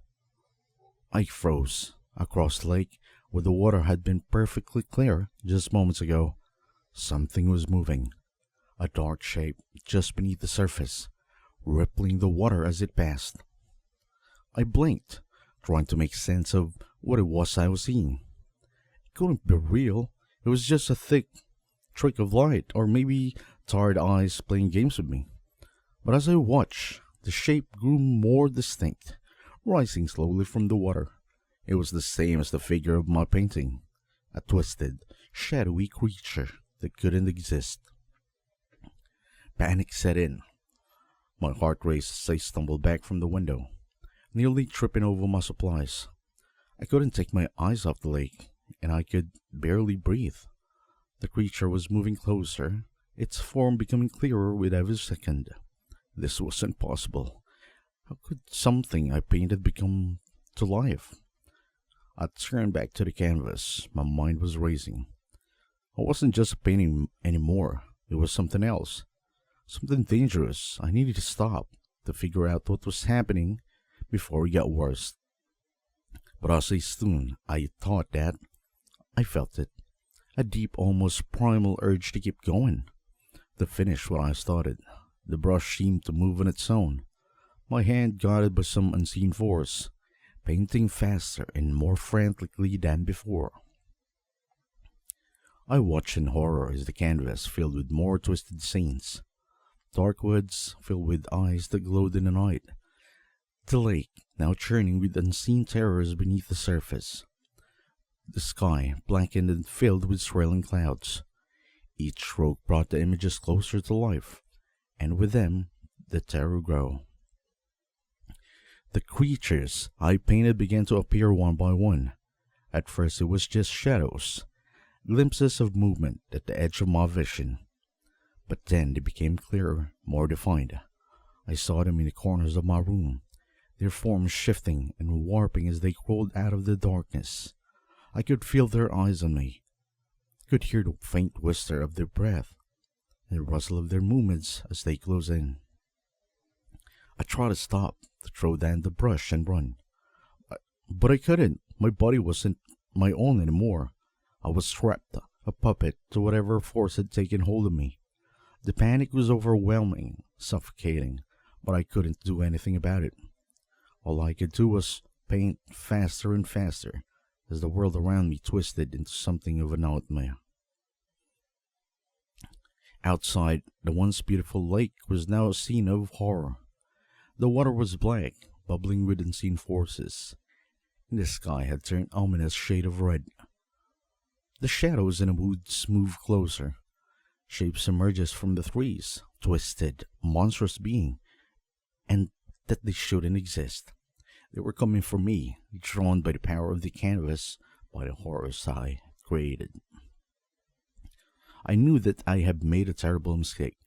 I froze. Across the lake, where the water had been perfectly clear just moments ago, something was moving, a dark shape just beneath the surface, rippling the water as it passed. I blinked, trying to make sense of what it was I was seeing. It couldn't be real. It was just a thick trick of light, or maybe tired eyes playing games with me. But as I watched, the shape grew more distinct, rising slowly from the water. It was the same as the figure of my painting, a twisted, shadowy creature that couldn't exist. Panic set in. My heart raced as I stumbled back from the window, nearly tripping over my supplies. I couldn't take my eyes off the lake, and I could barely breathe. The creature was moving closer, its form becoming clearer with every second. This wasn't possible. How could something I painted become to life? I turned back to the canvas. My mind was racing. I wasn't just painting anymore. It was something else. Something dangerous. I needed to stop, to figure out what was happening before it got worse. But as I thought that, I felt it. A deep, almost primal urge to keep going, to finish what I started. The brush seemed to move on its own, my hand guided by some unseen force, painting faster and more frantically than before. I watched in horror as the canvas filled with more twisted scenes. Dark woods filled with eyes that glowed in the night. The lake now churning with unseen terrors beneath the surface. The sky blackened and filled with swirling clouds. Each stroke brought the images closer to life, and with them, the terror grew. The creatures I painted began to appear one by one. At first it was just shadows, glimpses of movement at the edge of my vision. But then they became clearer, more defined. I saw them in the corners of my room, their forms shifting and warping as they crawled out of the darkness. I could feel their eyes on me, could hear the faint whisper of their breath, and the rustle of their movements as they closed in. I tried to stop, to throw down the brush and run. But I couldn't. My body wasn't my own anymore. I was trapped, a puppet to whatever force had taken hold of me. The panic was overwhelming, suffocating, but I couldn't do anything about it. All I could do was paint faster and faster as the world around me twisted into something of a nightmare. Outside, the once beautiful lake was now a scene of horror. The water was black, bubbling with unseen forces, and the sky had turned ominous shade of red. The shadows in the woods moved closer. Shapes emerges from the trees, twisted, monstrous being, and that they shouldn't exist. They were coming for me, drawn by the power of the canvas, by the horrors I created. I knew that I had made a terrible mistake.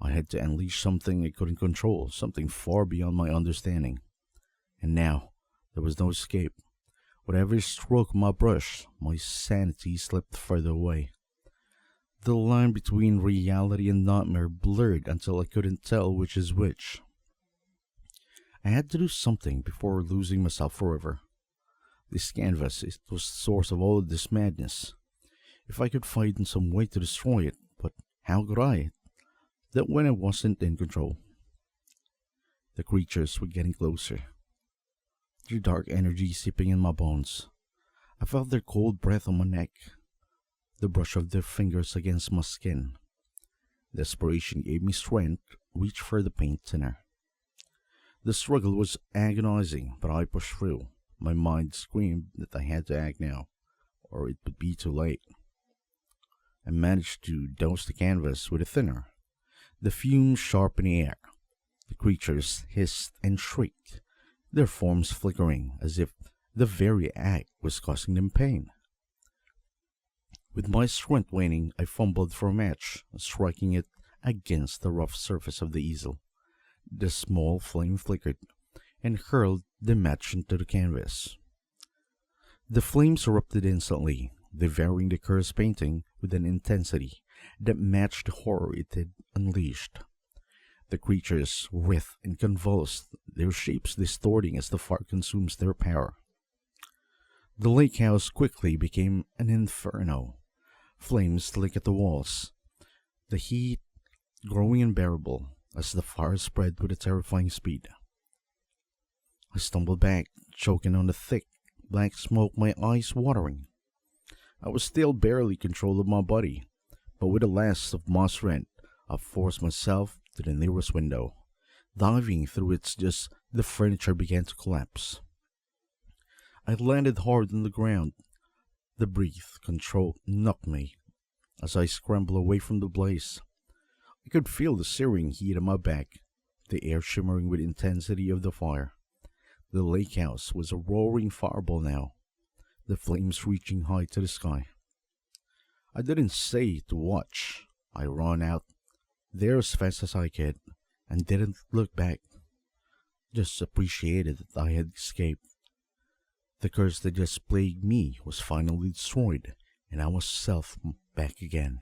I had to unleash something I couldn't control, something far beyond my understanding. And now, there was no escape. With every stroke of my brush, my sanity slipped further away. The line between reality and nightmare blurred until I couldn't tell which is which. I had to do something before losing myself forever. This canvas, it was the source of all this madness. If I could find some way to destroy it, but how could I? That when I wasn't in control. The creatures were getting closer. Their dark energy seeping in my bones. I felt their cold breath on my neck. The brush of their fingers against my skin. Desperation gave me strength to reach for the paint thinner. The struggle was agonizing, but I pushed through. My mind screamed that I had to act now, or it would be too late. I managed to douse the canvas with a thinner. The fumes sharpened the air. The creatures hissed and shrieked, their forms flickering as if the very act was causing them pain. With my strength waning, I fumbled for a match, striking it against the rough surface of the easel. The small flame flickered and hurled the match into the canvas. The flames erupted instantly, devouring the cursed painting with an intensity that matched the horror it had unleashed. The creatures writhed and convulsed, their shapes distorting as the fire consumes their power. The lake house quickly became an inferno. Flames licked at the walls, the heat growing unbearable as the fire spread with a terrifying speed. I stumbled back, choking on the thick, black smoke, my eyes watering. I was still barely control of my body, but with the last of my strength, I forced myself to the nearest window. Diving through it, just the furniture began to collapse. I landed hard on the ground. The breath control knocked me as I scrambled away from the blaze. I could feel the searing heat on my back, the air shimmering with intensity of the fire. The lake house was a roaring fireball now, the flames reaching high to the sky. I didn't say to watch. I ran out there as fast as I could and didn't look back. Just appreciated that I had escaped. The curse that just plagued me was finally destroyed, and I was self back again.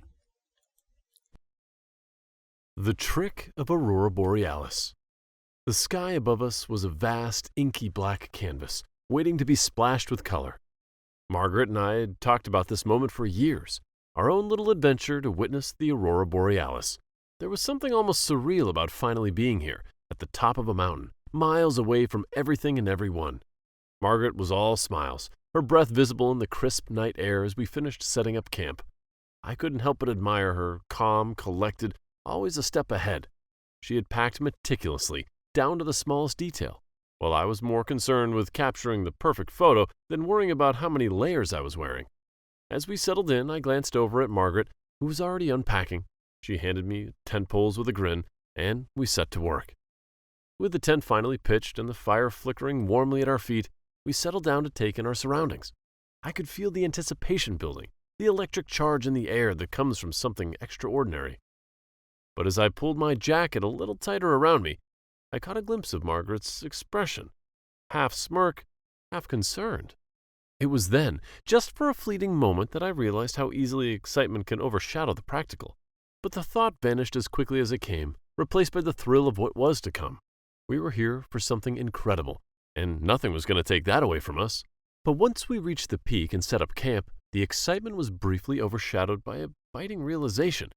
The Trick of Aurora Borealis. The sky above us was a vast, inky black canvas, waiting to be splashed with color. Margaret and I had talked about this moment for years, our own little adventure to witness the Aurora Borealis. There was something almost surreal about finally being here, at the top of a mountain, miles away from everything and everyone. Margaret was all smiles, her breath visible in the crisp night air as we finished setting up camp. I couldn't help but admire her, calm, collected, always a step ahead. She had packed meticulously, down to the smallest detail, while I was more concerned with capturing the perfect photo than worrying about how many layers I was wearing. As we settled in, I glanced over at Margaret, who was already unpacking. She handed me tent poles with a grin, and we set to work. With the tent finally pitched and the fire flickering warmly at our feet, we settled down to take in our surroundings. I could feel the anticipation building, the electric charge in the air that comes from something extraordinary. But as I pulled my jacket a little tighter around me, I caught a glimpse of Margaret's expression, half smirk, half concerned. It was then, just for a fleeting moment, that I realized how easily excitement can overshadow the practical. But the thought vanished as quickly as it came, replaced by the thrill of what was to come. We were here for something incredible, and nothing was going to take that away from us. But once we reached the peak and set up camp, the excitement was briefly overshadowed by a biting realization.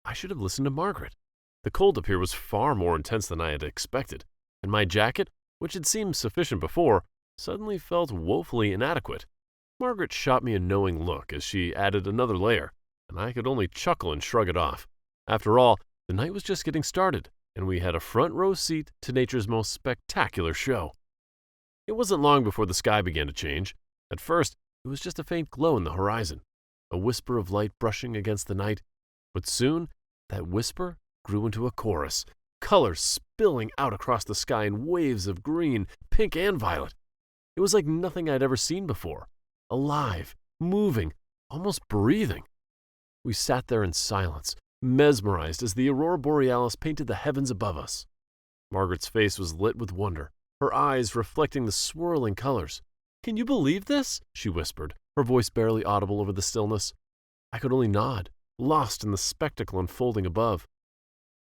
I should have listened to Margaret. The cold up here was far more intense than I had expected, and my jacket, which had seemed sufficient before, suddenly felt woefully inadequate. Margaret shot me a knowing look as she added another layer, and I could only chuckle and shrug it off. After all, the night was just getting started, and we had a front row seat to nature's most spectacular show. It wasn't long before the sky began to change. At first, it was just a faint glow in the horizon, a whisper of light brushing against the night, but soon that whisper grew into a chorus, colors spilling out across the sky in waves of green, pink, and violet. It was like nothing I'd ever seen before, alive, moving, almost breathing. We sat there in silence, mesmerized as the aurora borealis painted the heavens above us. Margaret's face was lit with wonder, her eyes reflecting the swirling colors. "Can you believe this?" she whispered, her voice barely audible over the stillness. I could only nod, lost in the spectacle unfolding above.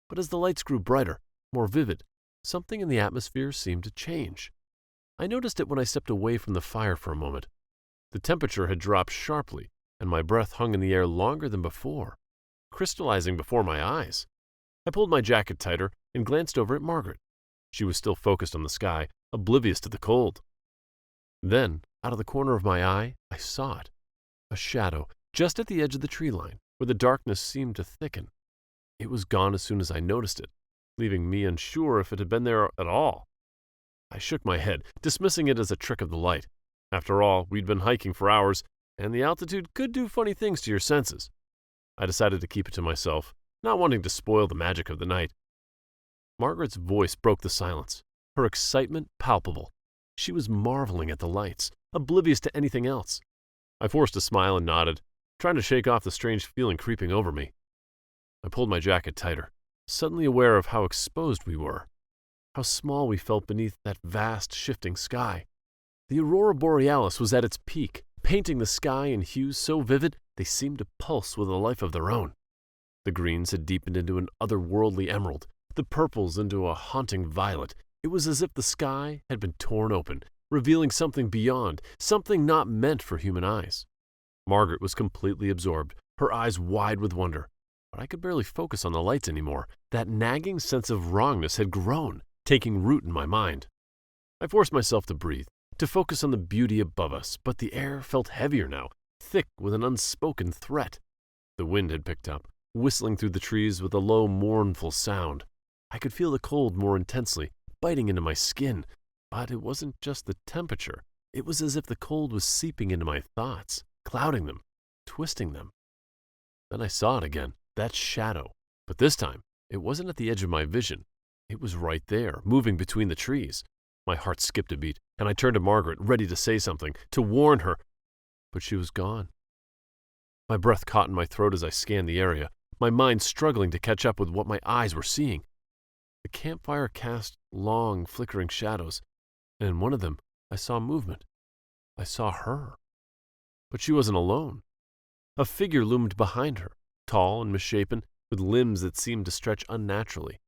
But as the lights grew brighter, more vivid, something in the atmosphere seemed to change. I noticed it when I stepped away from the fire for a moment. The temperature had dropped sharply, and my breath hung in the air longer than before, crystallizing before my eyes. I pulled my jacket tighter and glanced over at Margaret. She was still focused on the sky, oblivious to the cold. Then, out of the corner of my eye, I saw it. A shadow, just at the edge of the tree line, where the darkness seemed to thicken. It was gone as soon as I noticed it, leaving me unsure if it had been there at all. I shook my head, dismissing it as a trick of the light. After all, we'd been hiking for hours, and the altitude could do funny things to your senses. I decided to keep it to myself, not wanting to spoil the magic of the night. Margaret's voice broke the silence, her excitement palpable. She was marveling at the lights, oblivious to anything else. I forced a smile and nodded, trying to shake off the strange feeling creeping over me. I pulled my jacket tighter, suddenly aware of how exposed we were, how small we felt beneath that vast, shifting sky. The aurora borealis was at its peak, painting the sky in hues so vivid they seemed to pulse with a life of their own. The greens had deepened into an otherworldly emerald, the purples into a haunting violet. It was as if the sky had been torn open, revealing something beyond, something not meant for human eyes. Margaret was completely absorbed, her eyes wide with wonder. But I could barely focus on the lights anymore. That nagging sense of wrongness had grown, taking root in my mind. I forced myself to breathe, to focus on the beauty above us, but the air felt heavier now, thick with an unspoken threat. The wind had picked up, whistling through the trees with a low, mournful sound. I could feel the cold more intensely, biting into my skin. But it wasn't just the temperature. It was as if the cold was seeping into my thoughts, clouding them, twisting them. Then I saw it again, that shadow. But this time, it wasn't at the edge of my vision. It was right there, moving between the trees. My heart skipped a beat, and I turned to Margaret, ready to say something, to warn her. But she was gone. My breath caught in my throat as I scanned the area, my mind struggling to catch up with what my eyes were seeing. The campfire cast long, flickering shadows, and in one of them I saw movement. I saw her. But she wasn't alone. A figure loomed behind her, tall and misshapen, with limbs that seemed to stretch unnaturally.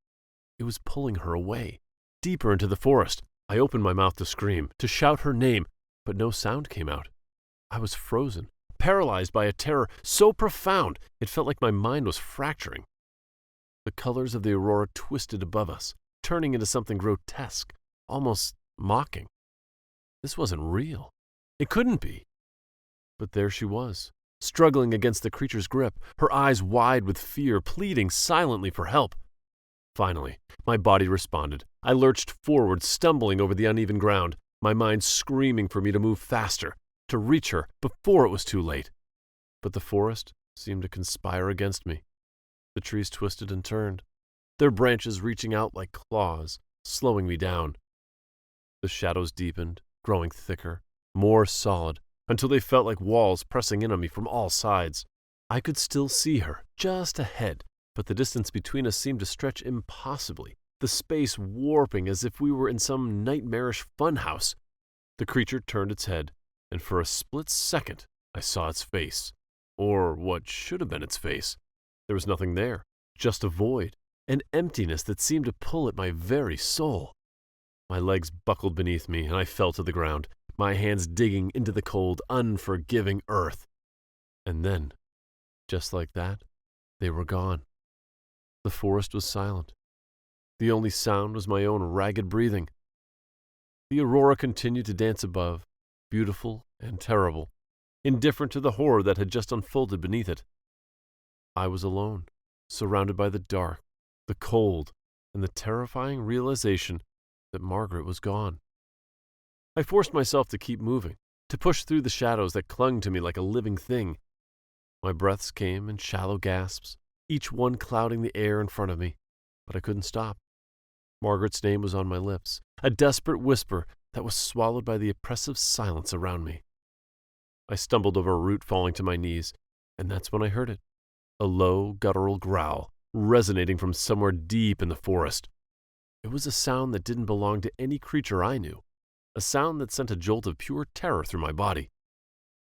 It was pulling her away, deeper into the forest. I opened my mouth to scream, to shout her name, but no sound came out. I was frozen, paralyzed by a terror so profound it felt like my mind was fracturing. The colors of the aurora twisted above us, turning into something grotesque, almost mocking. This wasn't real. It couldn't be. But there she was, struggling against the creature's grip, her eyes wide with fear, pleading silently for help. Finally, my body responded. I lurched forward, stumbling over the uneven ground, my mind screaming for me to move faster, to reach her before it was too late. But the forest seemed to conspire against me. The trees twisted and turned, their branches reaching out like claws, slowing me down. The shadows deepened, growing thicker, more solid, until they felt like walls pressing in on me from all sides. I could still see her, just ahead, but the distance between us seemed to stretch impossibly, the space warping as if we were in some nightmarish funhouse. The creature turned its head, and for a split second I saw its face, or what should have been its face. There was nothing there, just a void, an emptiness that seemed to pull at my very soul. My legs buckled beneath me, and I fell to the ground, my hands digging into the cold, unforgiving earth. And then, just like that, they were gone. The forest was silent. The only sound was my own ragged breathing. The aurora continued to dance above, beautiful and terrible, indifferent to the horror that had just unfolded beneath it. I was alone, surrounded by the dark, the cold, and the terrifying realization that Margaret was gone. I forced myself to keep moving, to push through the shadows that clung to me like a living thing. My breaths came in shallow gasps, each one clouding the air in front of me, but I couldn't stop. Margaret's name was on my lips, a desperate whisper that was swallowed by the oppressive silence around me. I stumbled over a root, falling to my knees, and that's when I heard it, a low, guttural growl, resonating from somewhere deep in the forest. It was a sound that didn't belong to any creature I knew, a sound that sent a jolt of pure terror through my body.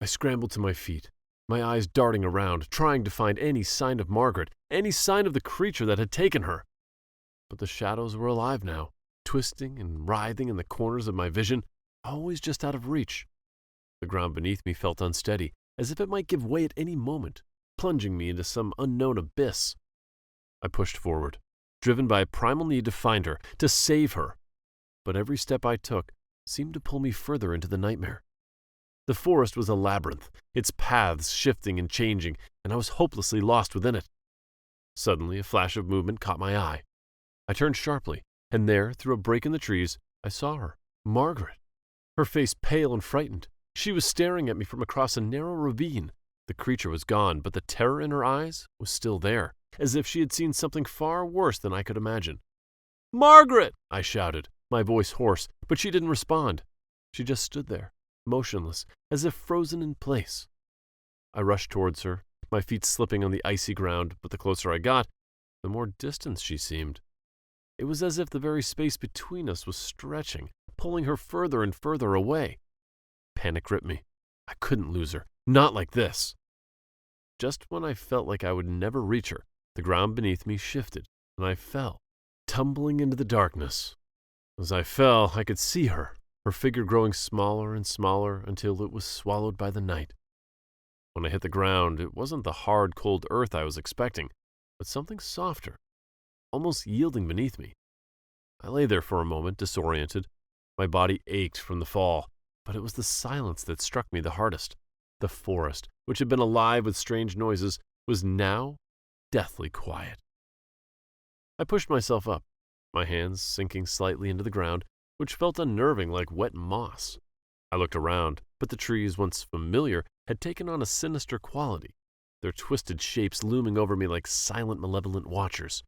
I scrambled to my feet, my eyes darting around, trying to find any sign of Margaret, any sign of the creature that had taken her. But the shadows were alive now, twisting and writhing in the corners of my vision, always just out of reach. The ground beneath me felt unsteady, as if it might give way at any moment, plunging me into some unknown abyss. I pushed forward, driven by a primal need to find her, to save her. But every step I took seemed to pull me further into the nightmare. The forest was a labyrinth, its paths shifting and changing, and I was hopelessly lost within it. Suddenly, a flash of movement caught my eye. I turned sharply, and there, through a break in the trees, I saw her, Margaret. Her face pale and frightened. She was staring at me from across a narrow ravine. The creature was gone, but the terror in her eyes was still there, as if she had seen something far worse than I could imagine. "Margaret!" I shouted, my voice hoarse, but she didn't respond. She just stood there, motionless, as if frozen in place. I rushed towards her, my feet slipping on the icy ground, but the closer I got, the more distant she seemed. It was as if the very space between us was stretching, pulling her further and further away. Panic gripped me. I couldn't lose her, not like this. Just when I felt like I would never reach her, the ground beneath me shifted, and I fell, tumbling into the darkness. As I fell, I could see her, her figure growing smaller and smaller until it was swallowed by the night. When I hit the ground, it wasn't the hard, cold earth I was expecting, but something softer, almost yielding beneath me. I lay there for a moment, disoriented. My body ached from the fall, but it was the silence that struck me the hardest. The forest, which had been alive with strange noises, was now deathly quiet. I pushed myself up, my hands sinking slightly into the ground, which felt unnerving like wet moss. I looked around, but the trees, once familiar, had taken on a sinister quality, their twisted shapes looming over me like silent, malevolent watchers.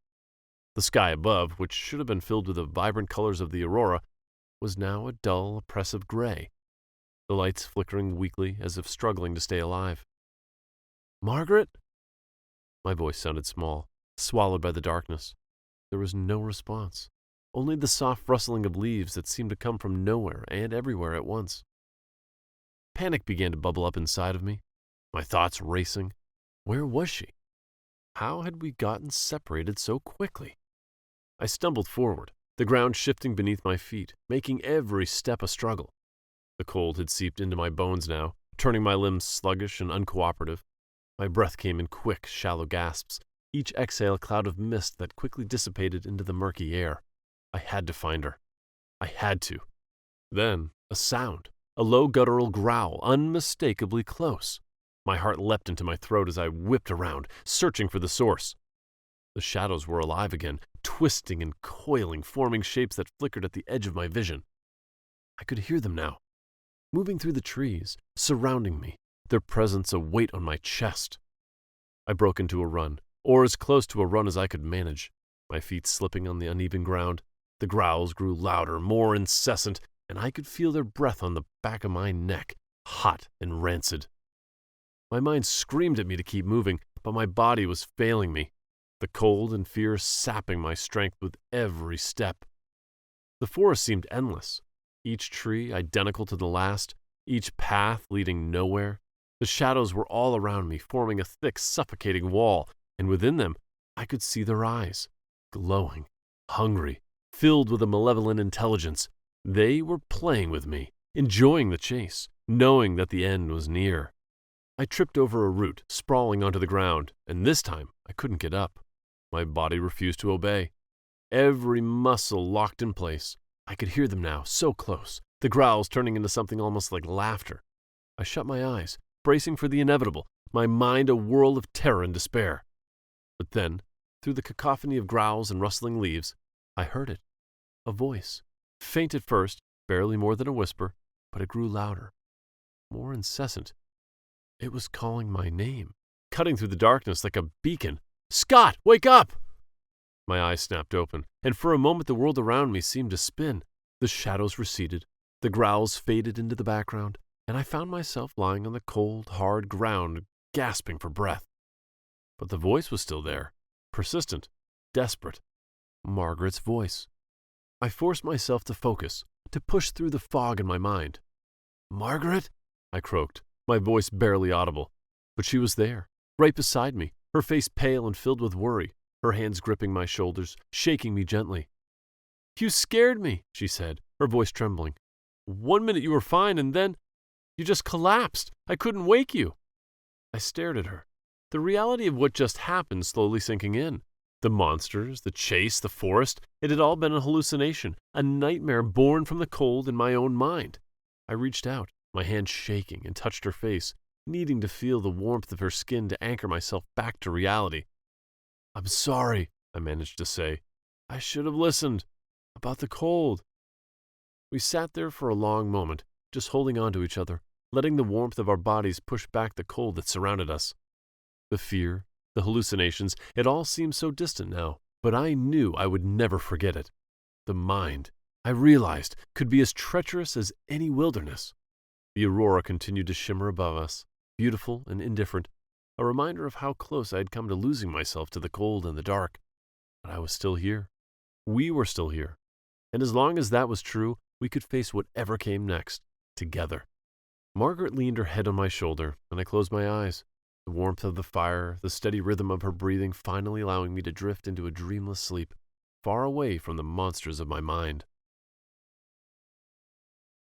The sky above, which should have been filled with the vibrant colors of the aurora, was now a dull, oppressive gray, the lights flickering weakly as if struggling to stay alive. "Margaret?" My voice sounded small, swallowed by the darkness. There was no response, only the soft rustling of leaves that seemed to come from nowhere and everywhere at once. Panic began to bubble up inside of me, my thoughts racing. Where was she? How had we gotten separated so quickly? I stumbled forward, the ground shifting beneath my feet, making every step a struggle. The cold had seeped into my bones now, turning my limbs sluggish and uncooperative. My breath came in quick, shallow gasps, each exhale a cloud of mist that quickly dissipated into the murky air. I had to find her. I had to. Then, a sound, a low guttural growl, unmistakably close. My heart leapt into my throat as I whipped around, searching for the source. The shadows were alive again, twisting and coiling, forming shapes that flickered at the edge of my vision. I could hear them now, moving through the trees, surrounding me, their presence a weight on my chest. I broke into a run, or as close to a run as I could manage, my feet slipping on the uneven ground. The growls grew louder, more incessant, and I could feel their breath on the back of my neck, hot and rancid. My mind screamed at me to keep moving, but my body was failing me, the cold and fear sapping my strength with every step. The forest seemed endless, each tree identical to the last, each path leading nowhere. The shadows were all around me, forming a thick, suffocating wall, and within them I could see their eyes, glowing, hungry, filled with a malevolent intelligence, They were playing with me, enjoying the chase, knowing that the end was near. I tripped over a root, sprawling onto the ground, and this time I couldn't get up. My body refused to obey. Every muscle locked in place. I could hear them now, so close, the growls turning into something almost like laughter. I shut my eyes, bracing for the inevitable, my mind a whirl of terror and despair. But then, through the cacophony of growls and rustling leaves, I heard it. A voice. Faint at first, barely more than a whisper, but it grew louder, more incessant. It was calling my name, cutting through the darkness like a beacon. "Scott, wake up!" My eyes snapped open, and for a moment the world around me seemed to spin. The shadows receded, the growls faded into the background, and I found myself lying on the cold, hard ground, gasping for breath. But the voice was still there, persistent, desperate. Margaret's voice. I forced myself to focus, to push through the fog in my mind. "Margaret?" I croaked, my voice barely audible. But she was there, right beside me, her face pale and filled with worry, her hands gripping my shoulders, shaking me gently. "You scared me," she said, her voice trembling. "1 minute you were fine, and then you just collapsed. I couldn't wake you." I stared at her, the reality of what just happened slowly sinking in. The monsters, the chase, the forest, it had all been a hallucination, a nightmare born from the cold in my own mind. I reached out, my hand shaking, and touched her face, needing to feel the warmth of her skin to anchor myself back to reality. "I'm sorry," I managed to say. "I should have listened. About the cold." We sat there for a long moment, just holding on to each other, letting the warmth of our bodies push back the cold that surrounded us. The fear, the hallucinations, it all seemed so distant now, but I knew I would never forget it. The mind, I realized, could be as treacherous as any wilderness. The aurora continued to shimmer above us, beautiful and indifferent, a reminder of how close I had come to losing myself to the cold and the dark. But I was still here. We were still here. And as long as that was true, we could face whatever came next, together. Margaret leaned her head on my shoulder, and I closed my eyes. The warmth of the fire, the steady rhythm of her breathing finally allowing me to drift into a dreamless sleep, far away from the monsters of my mind.